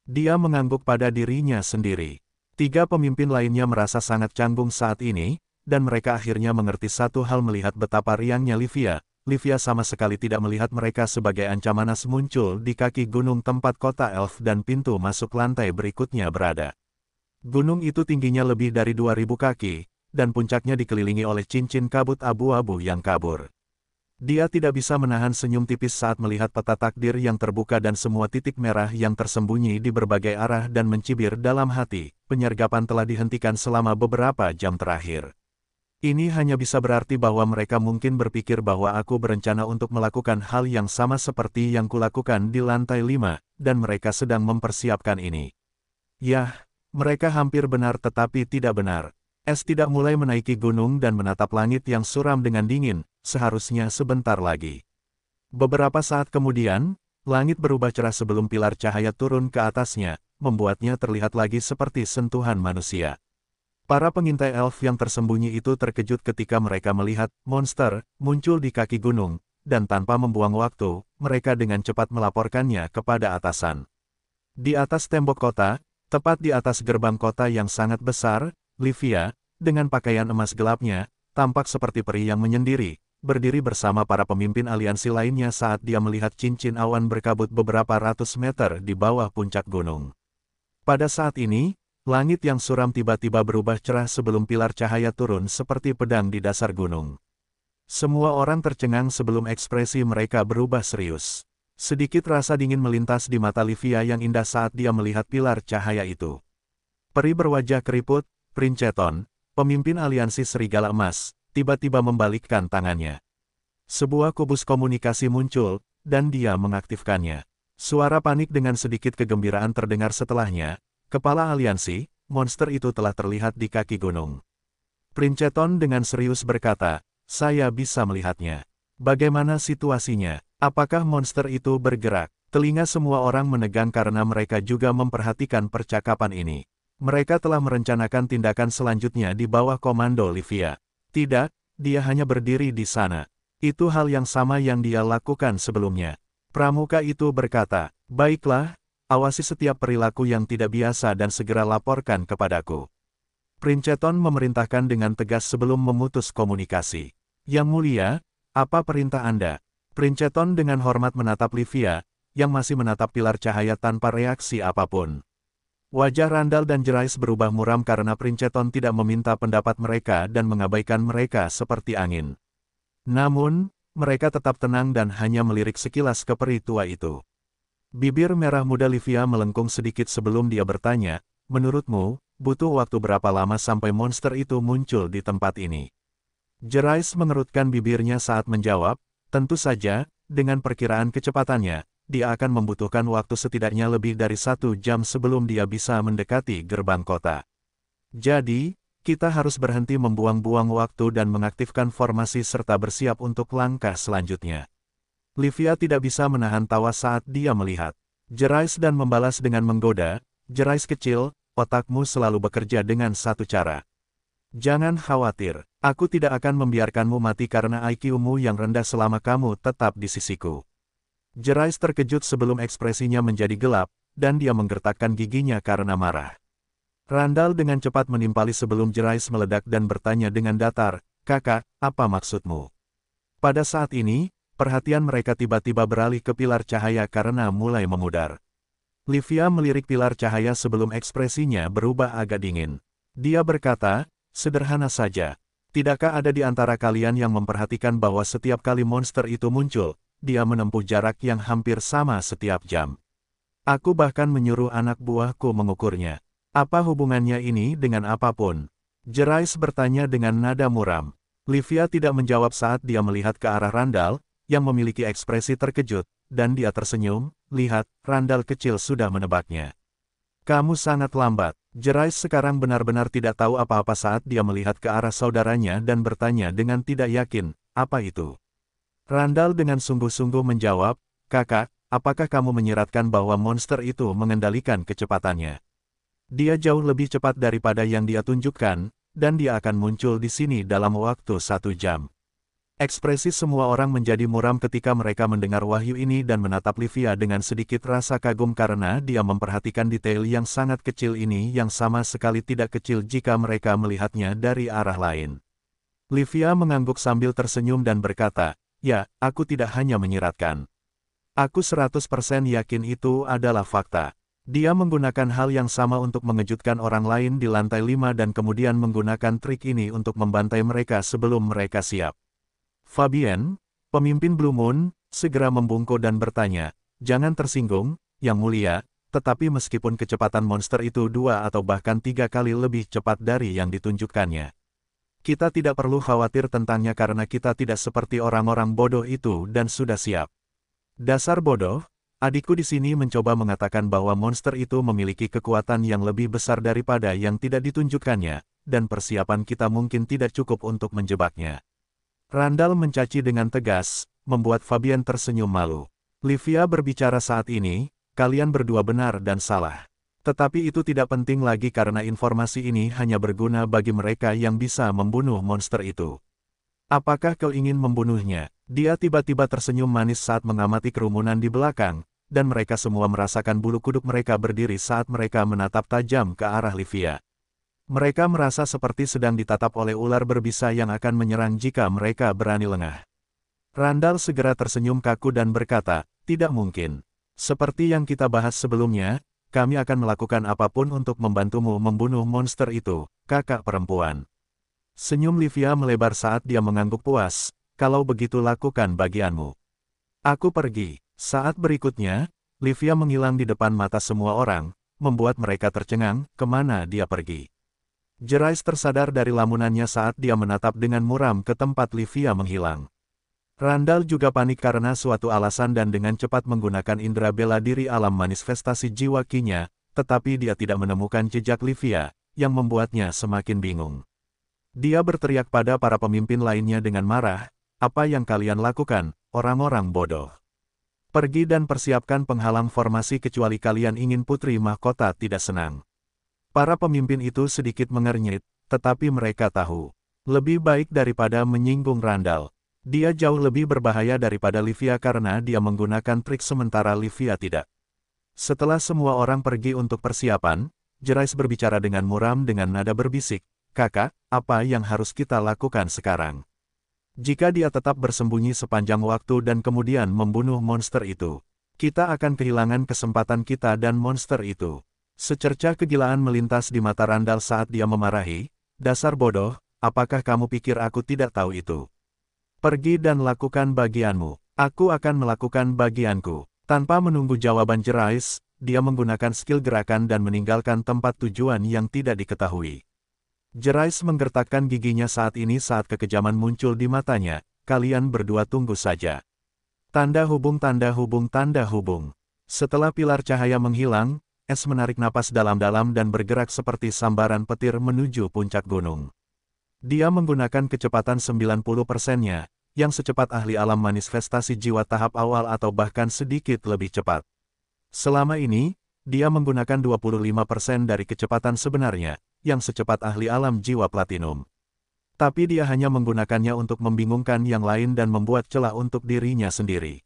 Dia mengangguk pada dirinya sendiri. 3 pemimpin lainnya merasa sangat canggung saat ini, dan mereka akhirnya mengerti satu hal melihat betapa riangnya Livia. Livia sama sekali tidak melihat mereka sebagai ancaman muncul di kaki gunung tempat kota elf dan pintu masuk lantai berikutnya berada. Gunung itu tingginya lebih dari 2000 kaki, dan puncaknya dikelilingi oleh cincin kabut abu-abu yang kabur. Dia tidak bisa menahan senyum tipis saat melihat peta takdir yang terbuka dan semua titik merah yang tersembunyi di berbagai arah dan mencibir dalam hati. Penyergapan telah dihentikan selama beberapa jam terakhir. Ini hanya bisa berarti bahwa mereka mungkin berpikir bahwa aku berencana untuk melakukan hal yang sama seperti yang kulakukan di lantai 5, dan mereka sedang mempersiapkan ini. Yah, mereka hampir benar tetapi tidak benar. Es tidak mulai menaiki gunung dan menatap langit yang suram dengan dingin, seharusnya sebentar lagi. Beberapa saat kemudian, langit berubah cerah sebelum pilar cahaya turun ke atasnya, membuatnya terlihat lagi seperti sentuhan manusia. Para pengintai elf yang tersembunyi itu terkejut ketika mereka melihat monster muncul di kaki gunung, dan tanpa membuang waktu, mereka dengan cepat melaporkannya kepada atasan. Di atas tembok kota, tepat di atas gerbang kota yang sangat besar, Livia, dengan pakaian emas gelapnya, tampak seperti peri yang menyendiri, berdiri bersama para pemimpin aliansi lainnya saat dia melihat cincin awan berkabut beberapa ratus meter di bawah puncak gunung. Pada saat ini, langit yang suram tiba-tiba berubah cerah sebelum pilar cahaya turun seperti pedang di dasar gunung. Semua orang tercengang sebelum ekspresi mereka berubah serius. Sedikit rasa dingin melintas di mata Livia yang indah saat dia melihat pilar cahaya itu. Peri berwajah keriput, Princeton, pemimpin aliansi Serigala Emas, tiba-tiba membalikkan tangannya. Sebuah kubus komunikasi muncul, dan dia mengaktifkannya. Suara panik dengan sedikit kegembiraan terdengar setelahnya. Kepala aliansi, monster itu telah terlihat di kaki gunung. Princeton dengan serius berkata, "Saya bisa melihatnya. Bagaimana situasinya? Apakah monster itu bergerak?" Telinga semua orang menegang karena mereka juga memperhatikan percakapan ini. Mereka telah merencanakan tindakan selanjutnya di bawah komando Livia. Tidak, dia hanya berdiri di sana. Itu hal yang sama yang dia lakukan sebelumnya. Pramuka itu berkata, "Baiklah, awasi setiap perilaku yang tidak biasa dan segera laporkan kepadaku." Princeton memerintahkan dengan tegas sebelum memutus komunikasi. "Yang mulia, apa perintah Anda?" Princeton dengan hormat menatap Livia, yang masih menatap pilar cahaya tanpa reaksi apapun. Wajah Randall dan Jerice berubah muram karena Princeton tidak meminta pendapat mereka dan mengabaikan mereka seperti angin. Namun, mereka tetap tenang dan hanya melirik sekilas ke peri tua itu. Bibir merah muda Livia melengkung sedikit sebelum dia bertanya, "Menurutmu, butuh waktu berapa lama sampai monster itu muncul di tempat ini?" Jerice mengerutkan bibirnya saat menjawab, "Tentu saja, dengan perkiraan kecepatannya, dia akan membutuhkan waktu setidaknya lebih dari 1 jam sebelum dia bisa mendekati gerbang kota. Jadi, kita harus berhenti membuang-buang waktu dan mengaktifkan formasi serta bersiap untuk langkah selanjutnya." Livia tidak bisa menahan tawa saat dia melihat Jerice dan membalas dengan menggoda, "Jerice kecil, otakmu selalu bekerja dengan satu cara. Jangan khawatir, aku tidak akan membiarkanmu mati karena IQ-mu yang rendah selama kamu tetap di sisiku." Jerice terkejut sebelum ekspresinya menjadi gelap, dan dia menggertakkan giginya karena marah. Randall dengan cepat menimpali sebelum Jerice meledak dan bertanya dengan datar, "Kakak, apa maksudmu?" Pada saat ini, perhatian mereka tiba-tiba beralih ke pilar cahaya karena mulai memudar. Livia melirik pilar cahaya sebelum ekspresinya berubah agak dingin. Dia berkata, "Sederhana saja. Tidakkah ada di antara kalian yang memperhatikan bahwa setiap kali monster itu muncul, dia menempuh jarak yang hampir sama setiap jam? Aku bahkan menyuruh anak buahku mengukurnya. Apa hubungannya ini dengan apapun?" Jerice bertanya dengan nada muram. Livia tidak menjawab saat dia melihat ke arah Randall, yang memiliki ekspresi terkejut, dan dia tersenyum. "Lihat, Randall kecil sudah menebaknya. Kamu sangat lambat." Jerice sekarang benar-benar tidak tahu apa-apa saat dia melihat ke arah saudaranya dan bertanya dengan tidak yakin, "Apa itu?" Randall dengan sungguh-sungguh menjawab, "Kakak, apakah kamu menyiratkan bahwa monster itu mengendalikan kecepatannya? Dia jauh lebih cepat daripada yang dia tunjukkan, dan dia akan muncul di sini dalam waktu 1 jam." Ekspresi semua orang menjadi muram ketika mereka mendengar wahyu ini dan menatap Livia dengan sedikit rasa kagum karena dia memperhatikan detail yang sangat kecil ini yang sama sekali tidak kecil jika mereka melihatnya dari arah lain. Livia mengangguk sambil tersenyum dan berkata, "Ya, aku tidak hanya menyiratkan. Aku 100% yakin itu adalah fakta." Dia menggunakan hal yang sama untuk mengejutkan orang lain di lantai 5 dan kemudian menggunakan trik ini untuk membantai mereka sebelum mereka siap. Fabienne, pemimpin Blue Moon, segera membungkuk dan bertanya, "Jangan tersinggung, Yang Mulia, tetapi meskipun kecepatan monster itu 2 atau bahkan 3 kali lebih cepat dari yang ditunjukkannya, Kita tidak perlu khawatir tentangnya karena kita tidak seperti orang-orang bodoh itu dan sudah siap. Dasar bodoh, adikku di sini mencoba mengatakan bahwa monster itu memiliki kekuatan yang lebih besar daripada yang tidak ditunjukkannya, dan persiapan kita mungkin tidak cukup untuk menjebaknya. Randall mencaci dengan tegas, membuat Fabian tersenyum malu. Livia berbicara saat ini, kalian berdua benar dan salah. Tetapi itu tidak penting lagi karena informasi ini hanya berguna bagi mereka yang bisa membunuh monster itu. Apakah kau ingin membunuhnya? Dia tiba-tiba tersenyum manis saat mengamati kerumunan di belakang, dan mereka semua merasakan bulu kuduk mereka berdiri saat mereka menatap tajam ke arah Livia. Mereka merasa seperti sedang ditatap oleh ular berbisa yang akan menyerang jika mereka berani lengah. Randall segera tersenyum kaku dan berkata, tidak mungkin. Seperti yang kita bahas sebelumnya, kami akan melakukan apapun untuk membantumu membunuh monster itu, kakak perempuan. Senyum Livia melebar saat dia mengangguk puas, kalau begitu lakukan bagianmu. Aku pergi. Saat berikutnya, Livia menghilang di depan mata semua orang, membuat mereka tercengang, kemana dia pergi. Jerice tersadar dari lamunannya saat dia menatap dengan muram ke tempat Livia menghilang. Randall juga panik karena suatu alasan dan dengan cepat menggunakan indera bela diri alam manifestasi jiwa Ki-nya, tetapi dia tidak menemukan jejak Livia, yang membuatnya semakin bingung. Dia berteriak pada para pemimpin lainnya dengan marah, apa yang kalian lakukan, orang-orang bodoh. Pergi dan persiapkan penghalang formasi kecuali kalian ingin putri mahkota tidak senang. Para pemimpin itu sedikit mengernyit, tetapi mereka tahu. Lebih baik daripada menyinggung Randall. Dia jauh lebih berbahaya daripada Livia karena dia menggunakan trik sementara Livia tidak. Setelah semua orang pergi untuk persiapan, Jerice berbicara dengan muram dengan nada berbisik, kakak, apa yang harus kita lakukan sekarang? Jika dia tetap bersembunyi sepanjang waktu dan kemudian membunuh monster itu, kita akan kehilangan kesempatan kita dan monster itu. Secercah kegilaan melintas di mata Randall saat dia memarahi, dasar bodoh, apakah kamu pikir aku tidak tahu itu? Pergi dan lakukan bagianmu. Aku akan melakukan bagianku. Tanpa menunggu jawaban Jerice, dia menggunakan skill gerakan dan meninggalkan tempat tujuan yang tidak diketahui. Jerice menggertakkan giginya saat ini saat kekejaman muncul di matanya. Kalian berdua tunggu saja. Tanda hubung tanda hubung tanda hubung. Setelah pilar cahaya menghilang, Es menarik napas dalam-dalam dan bergerak seperti sambaran petir menuju puncak gunung. Dia menggunakan kecepatan 90%-nya, yang secepat ahli alam manifestasi jiwa tahap awal atau bahkan sedikit lebih cepat. Selama ini, dia menggunakan 25% dari kecepatan sebenarnya, yang secepat ahli alam jiwa platinum. Tapi dia hanya menggunakannya untuk membingungkan yang lain dan membuat celah untuk dirinya sendiri.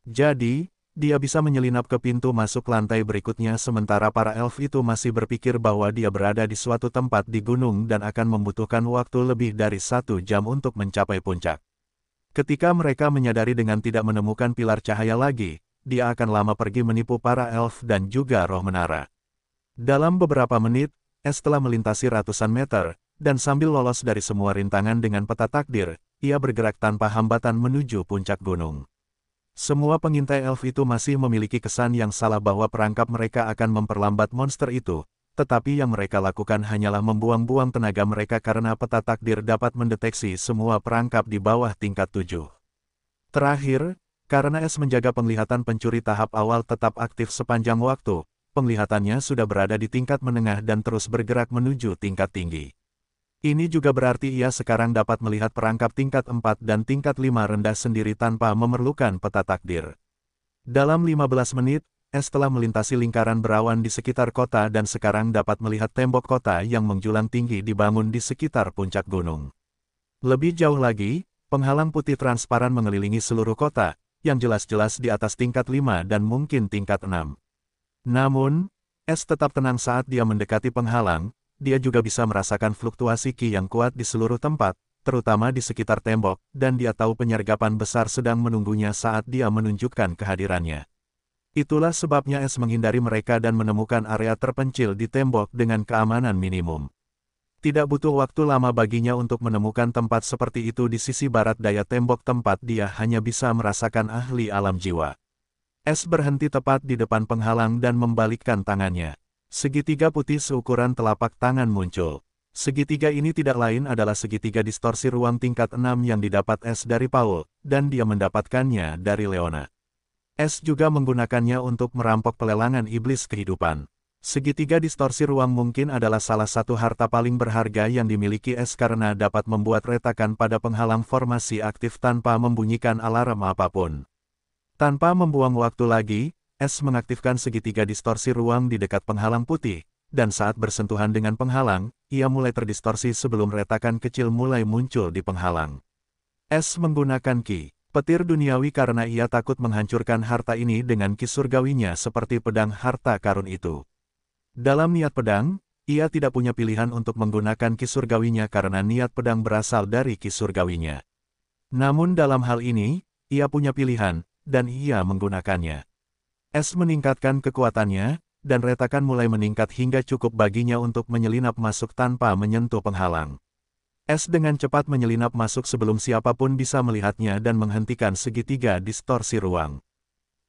Jadi, dia bisa menyelinap ke pintu masuk lantai berikutnya sementara para elf itu masih berpikir bahwa dia berada di suatu tempat di gunung dan akan membutuhkan waktu lebih dari 1 jam untuk mencapai puncak. Ketika mereka menyadari dengan tidak menemukan pilar cahaya lagi, dia akan lama pergi menipu para elf dan juga roh menara. Dalam beberapa menit, Es telah melintasi ratusan meter, dan sambil lolos dari semua rintangan dengan peta takdir, ia bergerak tanpa hambatan menuju puncak gunung. Semua pengintai elf itu masih memiliki kesan yang salah bahwa perangkap mereka akan memperlambat monster itu, tetapi yang mereka lakukan hanyalah membuang-buang tenaga mereka karena peta takdir dapat mendeteksi semua perangkap di bawah tingkat 7. Terakhir, karena Es menjaga penglihatan pencuri tahap awal tetap aktif sepanjang waktu, penglihatannya sudah berada di tingkat menengah dan terus bergerak menuju tingkat tinggi. Ini juga berarti ia sekarang dapat melihat perangkap tingkat 4 dan tingkat 5 rendah sendiri tanpa memerlukan peta takdir. Dalam 15 menit, Es telah melintasi lingkaran berawan di sekitar kota dan sekarang dapat melihat tembok kota yang menjulang tinggi dibangun di sekitar puncak gunung. Lebih jauh lagi, penghalang putih transparan mengelilingi seluruh kota, yang jelas-jelas di atas tingkat 5 dan mungkin tingkat 6. Namun, Es tetap tenang saat dia mendekati penghalang. Dia juga bisa merasakan fluktuasi Ki yang kuat di seluruh tempat, terutama di sekitar tembok, dan dia tahu penyergapan besar sedang menunggunya saat dia menunjukkan kehadirannya. Itulah sebabnya Es menghindari mereka dan menemukan area terpencil di tembok dengan keamanan minimum. Tidak butuh waktu lama baginya untuk menemukan tempat seperti itu di sisi barat daya tembok tempat dia hanya bisa merasakan ahli alam jiwa. Es berhenti tepat di depan penghalang dan membalikkan tangannya. Segitiga putih seukuran telapak tangan muncul. Segitiga ini tidak lain adalah segitiga distorsi ruang tingkat 6 yang didapat S dari Paul, dan dia mendapatkannya dari Leona. S juga menggunakannya untuk merampok pelelangan iblis kehidupan. Segitiga distorsi ruang mungkin adalah salah satu harta paling berharga yang dimiliki S karena dapat membuat retakan pada penghalang formasi aktif tanpa membunyikan alarm apapun. Tanpa membuang waktu lagi, S mengaktifkan segitiga distorsi ruang di dekat penghalang putih, dan saat bersentuhan dengan penghalang, ia mulai terdistorsi sebelum retakan kecil mulai muncul di penghalang. S menggunakan ki petir duniawi karena ia takut menghancurkan harta ini dengan ki surgawinya seperti pedang harta karun itu. Dalam niat pedang, ia tidak punya pilihan untuk menggunakan ki surgawinya karena niat pedang berasal dari ki surgawinya. Namun dalam hal ini, ia punya pilihan, dan ia menggunakannya. S meningkatkan kekuatannya, dan retakan mulai meningkat hingga cukup baginya untuk menyelinap masuk tanpa menyentuh penghalang. S dengan cepat menyelinap masuk sebelum siapapun bisa melihatnya dan menghentikan segitiga distorsi ruang.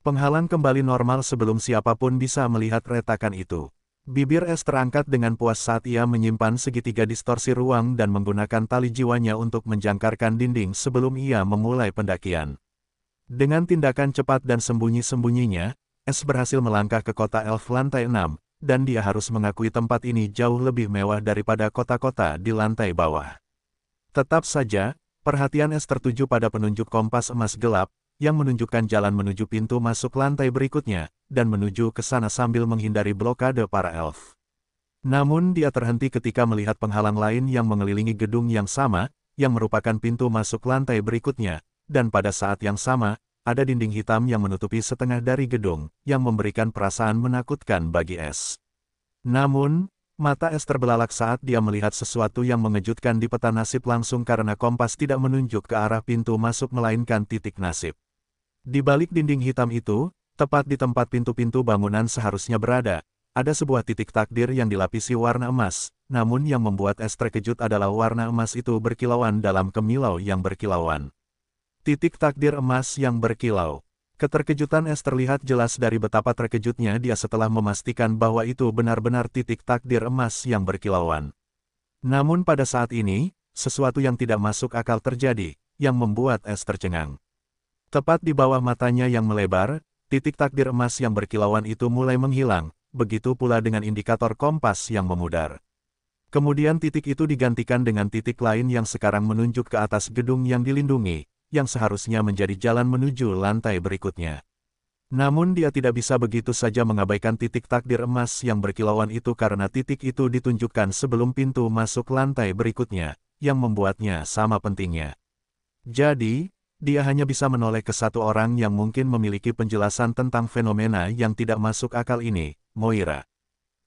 Penghalang kembali normal sebelum siapapun bisa melihat retakan itu. Bibir S terangkat dengan puas saat ia menyimpan segitiga distorsi ruang dan menggunakan tali jiwanya untuk menjangkarkan dinding sebelum ia memulai pendakian. Dengan tindakan cepat dan sembunyi-sembunyinya, S berhasil melangkah ke kota elf lantai 6, dan dia harus mengakui tempat ini jauh lebih mewah daripada kota-kota di lantai bawah. Tetap saja, perhatian S tertuju pada penunjuk kompas emas gelap, yang menunjukkan jalan menuju pintu masuk lantai berikutnya, dan menuju ke sana sambil menghindari blokade para elf. Namun dia terhenti ketika melihat penghalang lain yang mengelilingi gedung yang sama, yang merupakan pintu masuk lantai berikutnya, dan pada saat yang sama, ada dinding hitam yang menutupi setengah dari gedung, yang memberikan perasaan menakutkan bagi S. Namun, mata S terbelalak saat dia melihat sesuatu yang mengejutkan di peta nasib langsung karena kompas tidak menunjuk ke arah pintu masuk melainkan titik nasib. Di balik dinding hitam itu, tepat di tempat pintu-pintu bangunan seharusnya berada, ada sebuah titik takdir yang dilapisi warna emas, namun yang membuat S terkejut adalah warna emas itu berkilauan dalam kemilau yang berkilauan. Titik takdir emas yang berkilau. Keterkejutan S terlihat jelas dari betapa terkejutnya dia setelah memastikan bahwa itu benar-benar titik takdir emas yang berkilauan. Namun pada saat ini, sesuatu yang tidak masuk akal terjadi, yang membuat S tercengang. Tepat di bawah matanya yang melebar, titik takdir emas yang berkilauan itu mulai menghilang, begitu pula dengan indikator kompas yang memudar. Kemudian titik itu digantikan dengan titik lain yang sekarang menunjuk ke atas gedung yang dilindungi, yang seharusnya menjadi jalan menuju lantai berikutnya. Namun dia tidak bisa begitu saja mengabaikan titik takdir emas yang berkilauan itu karena titik itu ditunjukkan sebelum pintu masuk lantai berikutnya, yang membuatnya sama pentingnya. Jadi, dia hanya bisa menoleh ke satu orang yang mungkin memiliki penjelasan tentang fenomena yang tidak masuk akal ini, Moira.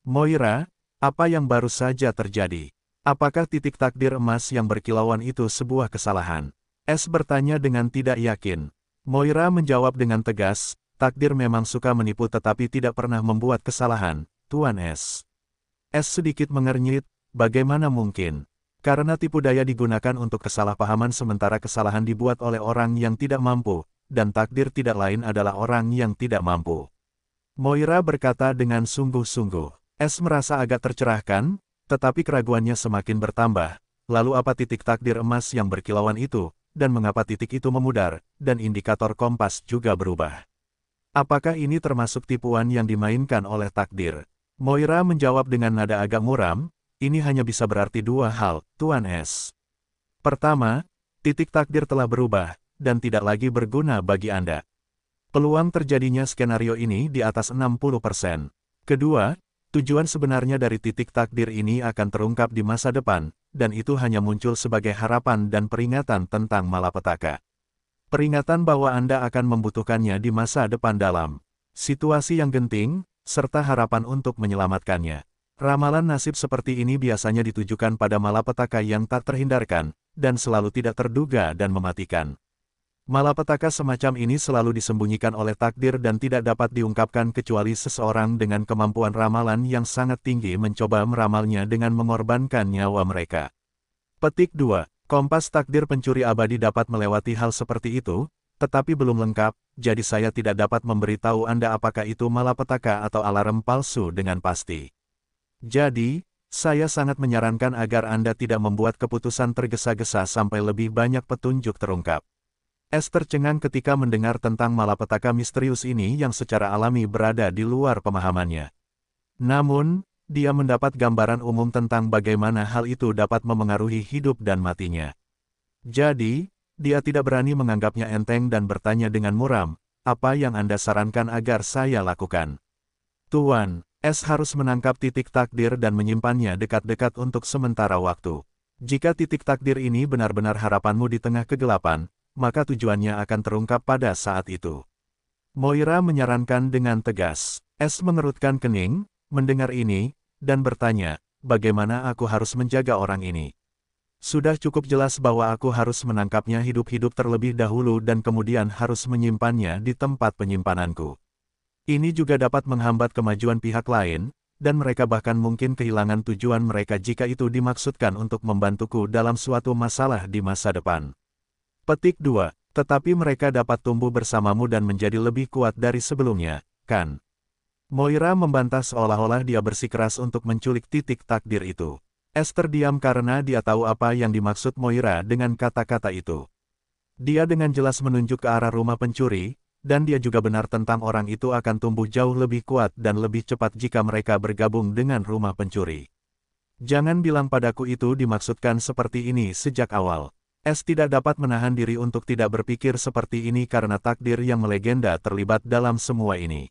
Moira, apa yang baru saja terjadi? Apakah titik takdir emas yang berkilauan itu sebuah kesalahan? S bertanya dengan tidak yakin. Moira menjawab dengan tegas, takdir memang suka menipu tetapi tidak pernah membuat kesalahan, Tuan S. S sedikit mengernyit, bagaimana mungkin? Karena tipu daya digunakan untuk kesalahpahaman sementara kesalahan dibuat oleh orang yang tidak mampu, dan takdir tidak lain adalah orang yang tidak mampu. Moira berkata dengan sungguh-sungguh. S merasa agak tercerahkan, tetapi keraguannya semakin bertambah. Lalu apa titik takdir emas yang berkilauan itu? Dan mengapa titik itu memudar, dan indikator kompas juga berubah. Apakah ini termasuk tipuan yang dimainkan oleh takdir? Moira menjawab dengan nada agak muram, ini hanya bisa berarti dua hal, Tuan S. Pertama, titik takdir telah berubah, dan tidak lagi berguna bagi Anda. Peluang terjadinya skenario ini di atas 60%. Kedua, tujuan sebenarnya dari titik takdir ini akan terungkap di masa depan, dan itu hanya muncul sebagai harapan dan peringatan tentang malapetaka. Peringatan bahwa Anda akan membutuhkannya di masa depan dalam situasi yang genting, serta harapan untuk menyelamatkannya. Ramalan nasib seperti ini biasanya ditujukan pada malapetaka yang tak terhindarkan, dan selalu tidak terduga dan mematikan. Malapetaka semacam ini selalu disembunyikan oleh takdir dan tidak dapat diungkapkan kecuali seseorang dengan kemampuan ramalan yang sangat tinggi mencoba meramalnya dengan mengorbankan nyawa mereka. Petik 2. Kompas takdir pencuri abadi dapat melewati hal seperti itu, tetapi belum lengkap, jadi saya tidak dapat memberitahu Anda apakah itu malapetaka atau alarm palsu dengan pasti. Jadi, Saya sangat menyarankan agar Anda tidak membuat keputusan tergesa-gesa sampai lebih banyak petunjuk terungkap. Es tercengang ketika mendengar tentang malapetaka misterius ini yang secara alami berada di luar pemahamannya. Namun, dia mendapat gambaran umum tentang bagaimana hal itu dapat memengaruhi hidup dan matinya. Jadi, dia tidak berani menganggapnya enteng dan bertanya dengan muram, "Apa yang Anda sarankan agar saya lakukan?" "Tuan, Es harus menangkap titik takdir dan menyimpannya dekat-dekat untuk sementara waktu. Jika titik takdir ini benar-benar harapanmu di tengah kegelapan, maka tujuannya akan terungkap pada saat itu." Moira menyarankan dengan tegas. Es mengerutkan kening, mendengar ini, dan bertanya, "Bagaimana aku harus menjaga orang ini? Sudah cukup jelas bahwa aku harus menangkapnya hidup-hidup terlebih dahulu dan kemudian harus menyimpannya di tempat penyimpananku. Ini juga dapat menghambat kemajuan pihak lain, dan mereka bahkan mungkin kehilangan tujuan mereka jika itu dimaksudkan untuk membantuku dalam suatu masalah di masa depan." Petik 2. Tetapi mereka dapat tumbuh bersamamu dan menjadi lebih kuat dari sebelumnya, kan? Moira membantah seolah-olah dia bersikeras untuk menculik titik takdir itu. Esther diam karena dia tahu apa yang dimaksud Moira dengan kata-kata itu. Dia dengan jelas menunjuk ke arah rumah pencuri, dan dia juga benar tentang orang itu akan tumbuh jauh lebih kuat dan lebih cepat jika mereka bergabung dengan rumah pencuri. "Jangan bilang padaku itu dimaksudkan seperti ini sejak awal." Es tidak dapat menahan diri untuk tidak berpikir seperti ini karena takdir yang melegenda terlibat dalam semua ini.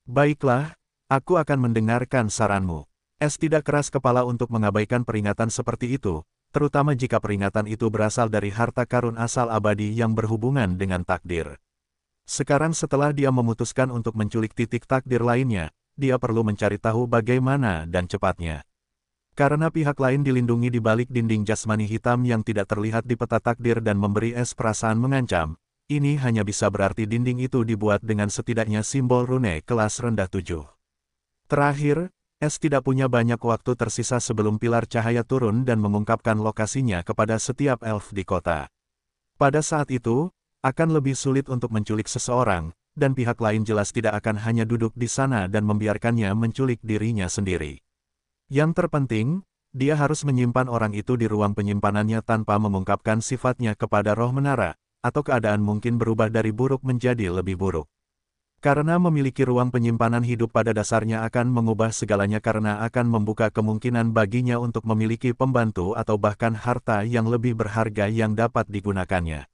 "Baiklah, aku akan mendengarkan saranmu." Es tidak keras kepala untuk mengabaikan peringatan seperti itu, terutama jika peringatan itu berasal dari harta karun asal abadi yang berhubungan dengan takdir. Sekarang setelah dia memutuskan untuk menculik titik takdir lainnya, dia perlu mencari tahu bagaimana dan cepatnya. Karena pihak lain dilindungi di balik dinding jasmani hitam yang tidak terlihat di peta takdir dan memberi Es perasaan mengancam, ini hanya bisa berarti dinding itu dibuat dengan setidaknya simbol rune kelas rendah 7. Terakhir, Es tidak punya banyak waktu tersisa sebelum pilar cahaya turun dan mengungkapkan lokasinya kepada setiap elf di kota. Pada saat itu, akan lebih sulit untuk menculik seseorang, dan pihak lain jelas tidak akan hanya duduk di sana dan membiarkannya menculik dirinya sendiri. Yang terpenting, dia harus menyimpan orang itu di ruang penyimpanannya tanpa mengungkapkan sifatnya kepada roh menara, atau keadaan mungkin berubah dari buruk menjadi lebih buruk. Karena memiliki ruang penyimpanan hidup pada dasarnya akan mengubah segalanya karena akan membuka kemungkinan baginya untuk memiliki pembantu atau bahkan harta yang lebih berharga yang dapat digunakannya.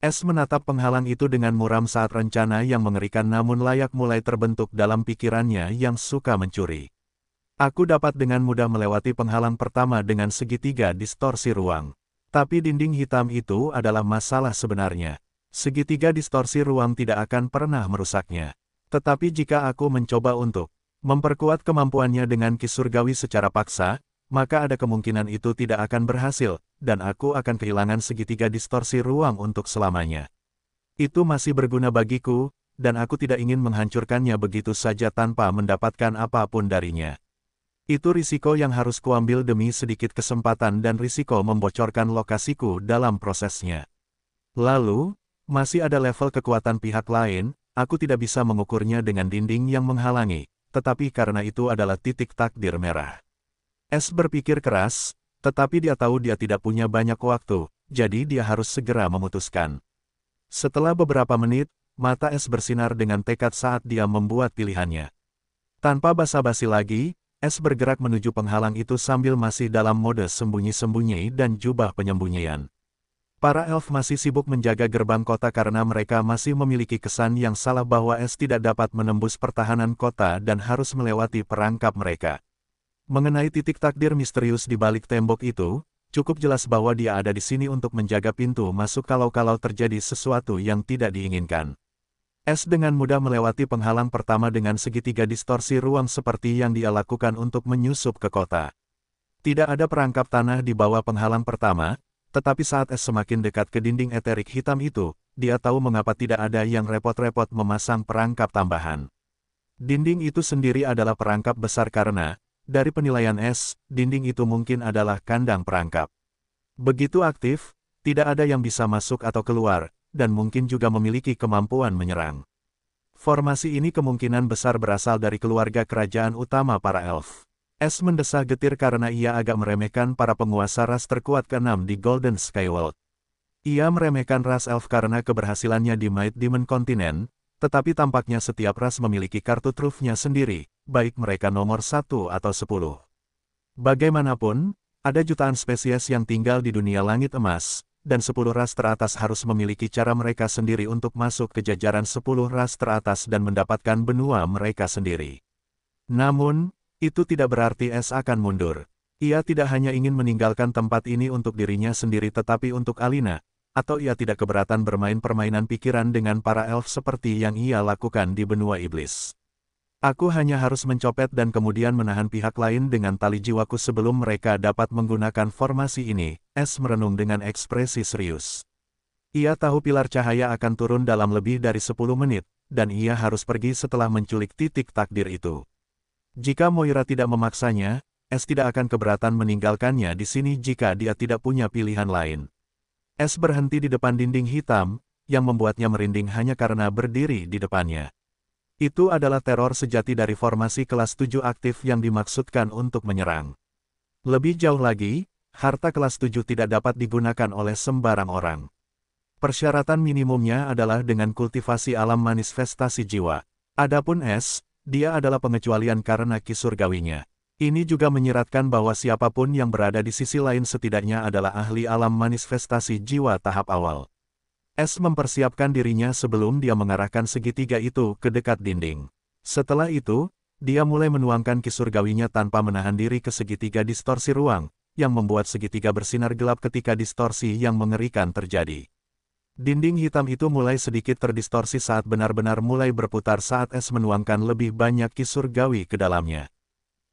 Es menatap penghalang itu dengan muram saat rencana yang mengerikan namun layak mulai terbentuk dalam pikirannya yang suka mencuri. "Aku dapat dengan mudah melewati penghalang pertama dengan segitiga distorsi ruang. Tapi dinding hitam itu adalah masalah sebenarnya. Segitiga distorsi ruang tidak akan pernah merusaknya. Tetapi jika aku mencoba untuk memperkuat kemampuannya dengan ki surgawi secara paksa, maka ada kemungkinan itu tidak akan berhasil, dan aku akan kehilangan segitiga distorsi ruang untuk selamanya. Itu masih berguna bagiku, dan aku tidak ingin menghancurkannya begitu saja tanpa mendapatkan apapun darinya. Itu risiko yang harus kuambil demi sedikit kesempatan dan risiko membocorkan lokasiku dalam prosesnya. Lalu, masih ada level kekuatan pihak lain, aku tidak bisa mengukurnya dengan dinding yang menghalangi, tetapi karena itu adalah titik takdir merah." Es berpikir keras, tetapi dia tahu dia tidak punya banyak waktu, jadi dia harus segera memutuskan. Setelah beberapa menit, mata Es bersinar dengan tekad saat dia membuat pilihannya. Tanpa basa-basi lagi, Es bergerak menuju penghalang itu sambil masih dalam mode sembunyi-sembunyi dan jubah penyembunyian. Para elf masih sibuk menjaga gerbang kota karena mereka masih memiliki kesan yang salah bahwa Es tidak dapat menembus pertahanan kota dan harus melewati perangkap mereka. Mengenai titik takdir misterius di balik tembok itu, cukup jelas bahwa dia ada di sini untuk menjaga pintu masuk kalau terjadi sesuatu yang tidak diinginkan. Es dengan mudah melewati penghalang pertama dengan segitiga distorsi ruang seperti yang dia lakukan untuk menyusup ke kota. Tidak ada perangkap tanah di bawah penghalang pertama, tetapi saat Es semakin dekat ke dinding eterik hitam itu, dia tahu mengapa tidak ada yang repot-repot memasang perangkap tambahan. Dinding itu sendiri adalah perangkap besar karena, dari penilaian Es, dinding itu mungkin adalah kandang perangkap. Begitu aktif, tidak ada yang bisa masuk atau keluar, dan mungkin juga memiliki kemampuan menyerang. Formasi ini kemungkinan besar berasal dari keluarga kerajaan utama para elf. Es mendesah getir karena ia agak meremehkan para penguasa ras terkuat ke-6 di Golden Skyworld. Ia meremehkan ras elf karena keberhasilannya di Might Demon Continent, tetapi tampaknya setiap ras memiliki kartu trufnya sendiri, baik mereka nomor 1 atau 10. Bagaimanapun, ada jutaan spesies yang tinggal di dunia langit emas, dan 10 ras teratas harus memiliki cara mereka sendiri untuk masuk ke jajaran 10 ras teratas dan mendapatkan benua mereka sendiri. Namun, itu tidak berarti Es akan mundur. Ia tidak hanya ingin meninggalkan tempat ini untuk dirinya sendiri tetapi untuk Alina, atau ia tidak keberatan bermain permainan pikiran dengan para elf seperti yang ia lakukan di benua iblis. Aku hanya harus mencopet dan kemudian menahan pihak lain dengan tali jiwaku sebelum mereka dapat menggunakan formasi ini, Es merenung dengan ekspresi serius. Ia tahu pilar cahaya akan turun dalam lebih dari 10 menit, dan ia harus pergi setelah menculik titik takdir itu. Jika Moira tidak memaksanya, Es tidak akan keberatan meninggalkannya di sini jika dia tidak punya pilihan lain. Es berhenti di depan dinding hitam, yang membuatnya merinding hanya karena berdiri di depannya. Itu adalah teror sejati dari formasi kelas 7 aktif yang dimaksudkan untuk menyerang. Lebih jauh lagi, harta kelas 7 tidak dapat digunakan oleh sembarang orang. Persyaratan minimumnya adalah dengan kultivasi alam manifestasi jiwa. Adapun Es, dia adalah pengecualian karena ki surgawinya. Ini juga menyiratkan bahwa siapapun yang berada di sisi lain setidaknya adalah ahli alam manifestasi jiwa tahap awal. Es mempersiapkan dirinya sebelum dia mengarahkan segitiga itu ke dekat dinding. Setelah itu, dia mulai menuangkan ki surgawinya tanpa menahan diri ke segitiga distorsi ruang, yang membuat segitiga bersinar gelap ketika distorsi yang mengerikan terjadi. Dinding hitam itu mulai sedikit terdistorsi saat benar-benar mulai berputar saat Es menuangkan lebih banyak ki surgawi ke dalamnya.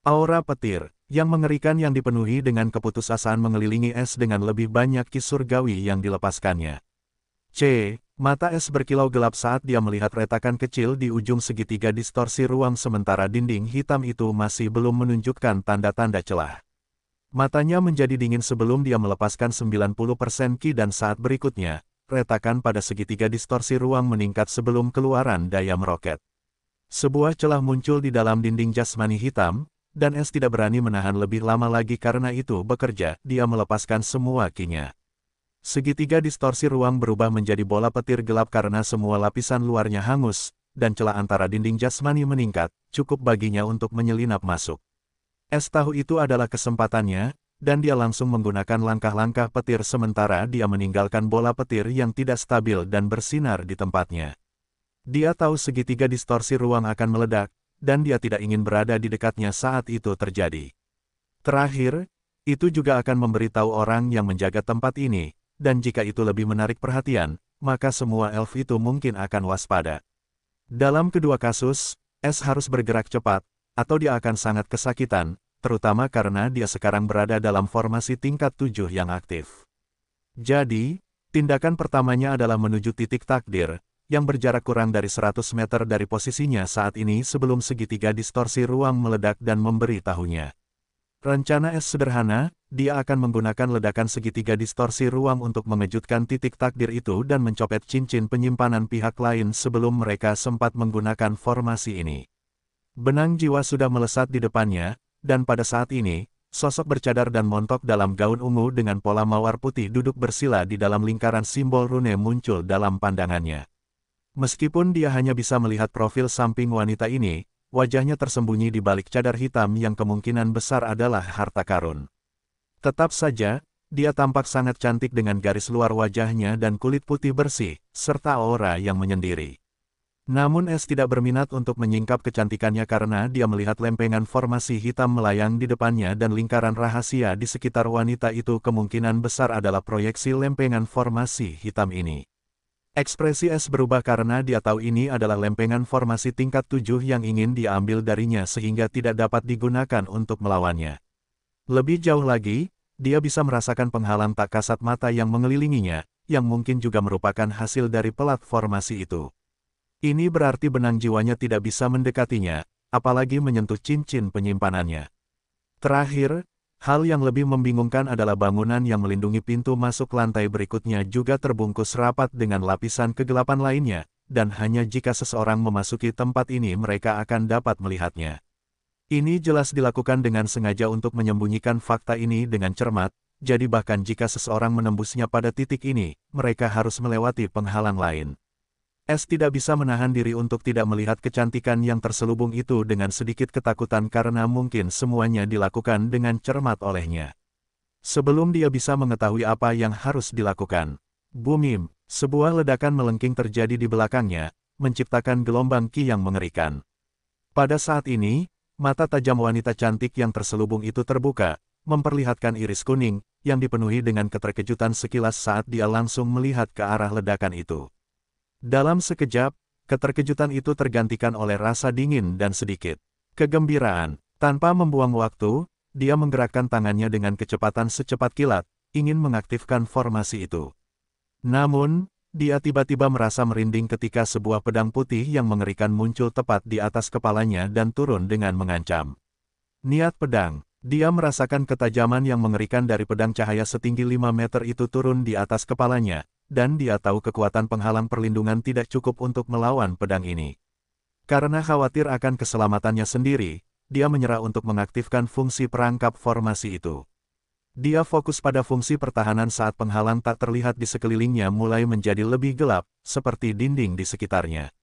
Aura petir, yang mengerikan yang dipenuhi dengan keputusasaan mengelilingi Es dengan lebih banyak ki surgawi yang dilepaskannya. Mata Es berkilau gelap saat dia melihat retakan kecil di ujung segitiga distorsi ruang sementara dinding hitam itu masih belum menunjukkan tanda-tanda celah. Matanya menjadi dingin sebelum dia melepaskan 90% ki dan saat berikutnya, retakan pada segitiga distorsi ruang meningkat sebelum keluaran daya meroket. Sebuah celah muncul di dalam dinding jasmani hitam, dan Es tidak berani menahan lebih lama lagi karena itu bekerja, dia melepaskan semua ki-nya. Segitiga distorsi ruang berubah menjadi bola petir gelap karena semua lapisan luarnya hangus, dan celah antara dinding jasmani meningkat, cukup baginya untuk menyelinap masuk. Es tahu itu adalah kesempatannya, dan dia langsung menggunakan langkah-langkah petir sementara dia meninggalkan bola petir yang tidak stabil dan bersinar di tempatnya. Dia tahu segitiga distorsi ruang akan meledak, dan dia tidak ingin berada di dekatnya saat itu terjadi. Terakhir, itu juga akan memberitahu orang yang menjaga tempat ini, dan jika itu lebih menarik perhatian, maka semua elf itu mungkin akan waspada. Dalam kedua kasus, Es harus bergerak cepat, atau dia akan sangat kesakitan, terutama karena dia sekarang berada dalam formasi tingkat 7 yang aktif. Jadi, tindakan pertamanya adalah menuju titik takdir, yang berjarak kurang dari 100 meter dari posisinya saat ini sebelum segitiga distorsi ruang meledak dan memberi tahunya. Rencana Es sederhana, dia akan menggunakan ledakan segitiga distorsi ruang untuk mengejutkan titik takdir itu dan mencopet cincin penyimpanan pihak lain sebelum mereka sempat menggunakan formasi ini. Benang jiwa sudah melesat di depannya, dan pada saat ini, sosok bercadar dan montok dalam gaun ungu dengan pola mawar putih duduk bersila di dalam lingkaran simbol rune muncul dalam pandangannya. Meskipun dia hanya bisa melihat profil samping wanita ini, wajahnya tersembunyi di balik cadar hitam yang kemungkinan besar adalah harta karun. Tetap saja, dia tampak sangat cantik dengan garis luar wajahnya dan kulit putih bersih, serta aura yang menyendiri. Namun Es tidak berminat untuk menyingkap kecantikannya karena dia melihat lempengan formasi hitam melayang di depannya dan lingkaran rahasia di sekitar wanita itu kemungkinan besar adalah proyeksi lempengan formasi hitam ini. Ekspresi Es berubah karena dia tahu ini adalah lempengan formasi tingkat 7 yang ingin diambil darinya sehingga tidak dapat digunakan untuk melawannya. Lebih jauh lagi, dia bisa merasakan penghalang tak kasat mata yang mengelilinginya, yang mungkin juga merupakan hasil dari pelat formasi itu. Ini berarti benang jiwanya tidak bisa mendekatinya, apalagi menyentuh cincin penyimpanannya. Terakhir, hal yang lebih membingungkan adalah bangunan yang melindungi pintu masuk lantai berikutnya juga terbungkus rapat dengan lapisan kegelapan lainnya, dan hanya jika seseorang memasuki tempat ini mereka akan dapat melihatnya. Ini jelas dilakukan dengan sengaja untuk menyembunyikan fakta ini dengan cermat, jadi bahkan jika seseorang menembusnya pada titik ini, mereka harus melewati penghalang lain. S tidak bisa menahan diri untuk tidak melihat kecantikan yang terselubung itu dengan sedikit ketakutan karena mungkin semuanya dilakukan dengan cermat olehnya. Sebelum dia bisa mengetahui apa yang harus dilakukan, bumim, sebuah ledakan melengking terjadi di belakangnya, menciptakan gelombang ki yang mengerikan. Pada saat ini, mata tajam wanita cantik yang terselubung itu terbuka, memperlihatkan iris kuning, yang dipenuhi dengan keterkejutan sekilas saat dia langsung melihat ke arah ledakan itu. Dalam sekejap, keterkejutan itu tergantikan oleh rasa dingin dan sedikit kegembiraan. Tanpa membuang waktu, dia menggerakkan tangannya dengan kecepatan secepat kilat, ingin mengaktifkan formasi itu. Namun, dia tiba-tiba merasa merinding ketika sebuah pedang putih yang mengerikan muncul tepat di atas kepalanya dan turun dengan mengancam. Niat pedang. Dia merasakan ketajaman yang mengerikan dari pedang cahaya setinggi 5 meter itu turun di atas kepalanya, dan dia tahu kekuatan penghalang perlindungan tidak cukup untuk melawan pedang ini. Karena khawatir akan keselamatannya sendiri, dia menyerah untuk mengaktifkan fungsi perangkap formasi itu. Dia fokus pada fungsi pertahanan saat penghalang tak terlihat di sekelilingnya mulai menjadi lebih gelap, seperti dinding di sekitarnya.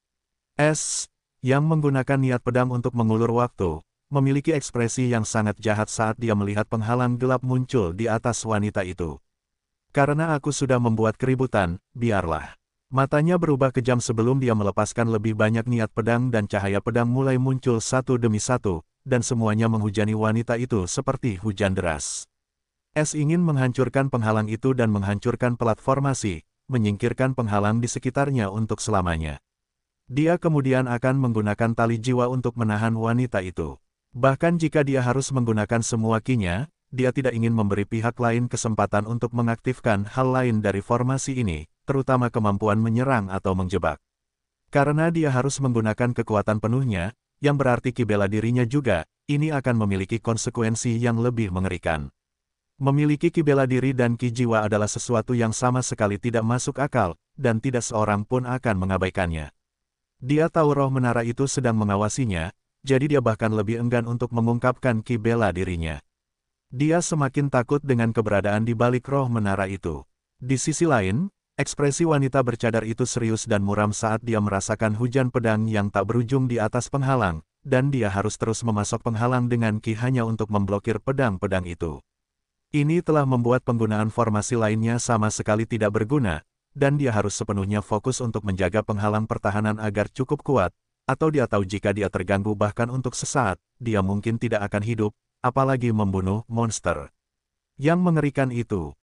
S, yang menggunakan niat pedang untuk mengulur waktu, memiliki ekspresi yang sangat jahat saat dia melihat penghalang gelap muncul di atas wanita itu. Karena aku sudah membuat keributan, biarlah. Matanya berubah kejam sebelum dia melepaskan lebih banyak niat pedang dan cahaya pedang mulai muncul satu demi satu, dan semuanya menghujani wanita itu seperti hujan deras. S ingin menghancurkan penghalang itu dan menghancurkan platformasi, menyingkirkan penghalang di sekitarnya untuk selamanya. Dia kemudian akan menggunakan tali jiwa untuk menahan wanita itu. Bahkan jika dia harus menggunakan semua ki-nya, dia tidak ingin memberi pihak lain kesempatan untuk mengaktifkan hal lain dari formasi ini, terutama kemampuan menyerang atau menjebak. Karena dia harus menggunakan kekuatan penuhnya, yang berarti ki bela dirinya juga, ini akan memiliki konsekuensi yang lebih mengerikan. Memiliki ki bela diri dan ki jiwa adalah sesuatu yang sama sekali tidak masuk akal, dan tidak seorang pun akan mengabaikannya. Dia tahu roh menara itu sedang mengawasinya, jadi dia bahkan lebih enggan untuk mengungkapkan ki bela dirinya. Dia semakin takut dengan keberadaan di balik roh menara itu. Di sisi lain, ekspresi wanita bercadar itu serius dan muram saat dia merasakan hujan pedang yang tak berujung di atas penghalang, dan dia harus terus memasok penghalang dengan ki hanya untuk memblokir pedang-pedang itu. Ini telah membuat penggunaan formasi lainnya sama sekali tidak berguna, dan dia harus sepenuhnya fokus untuk menjaga penghalang pertahanan agar cukup kuat, atau dia tahu jika dia terganggu bahkan untuk sesaat, dia mungkin tidak akan hidup, apalagi membunuh monster. Yang mengerikan itu,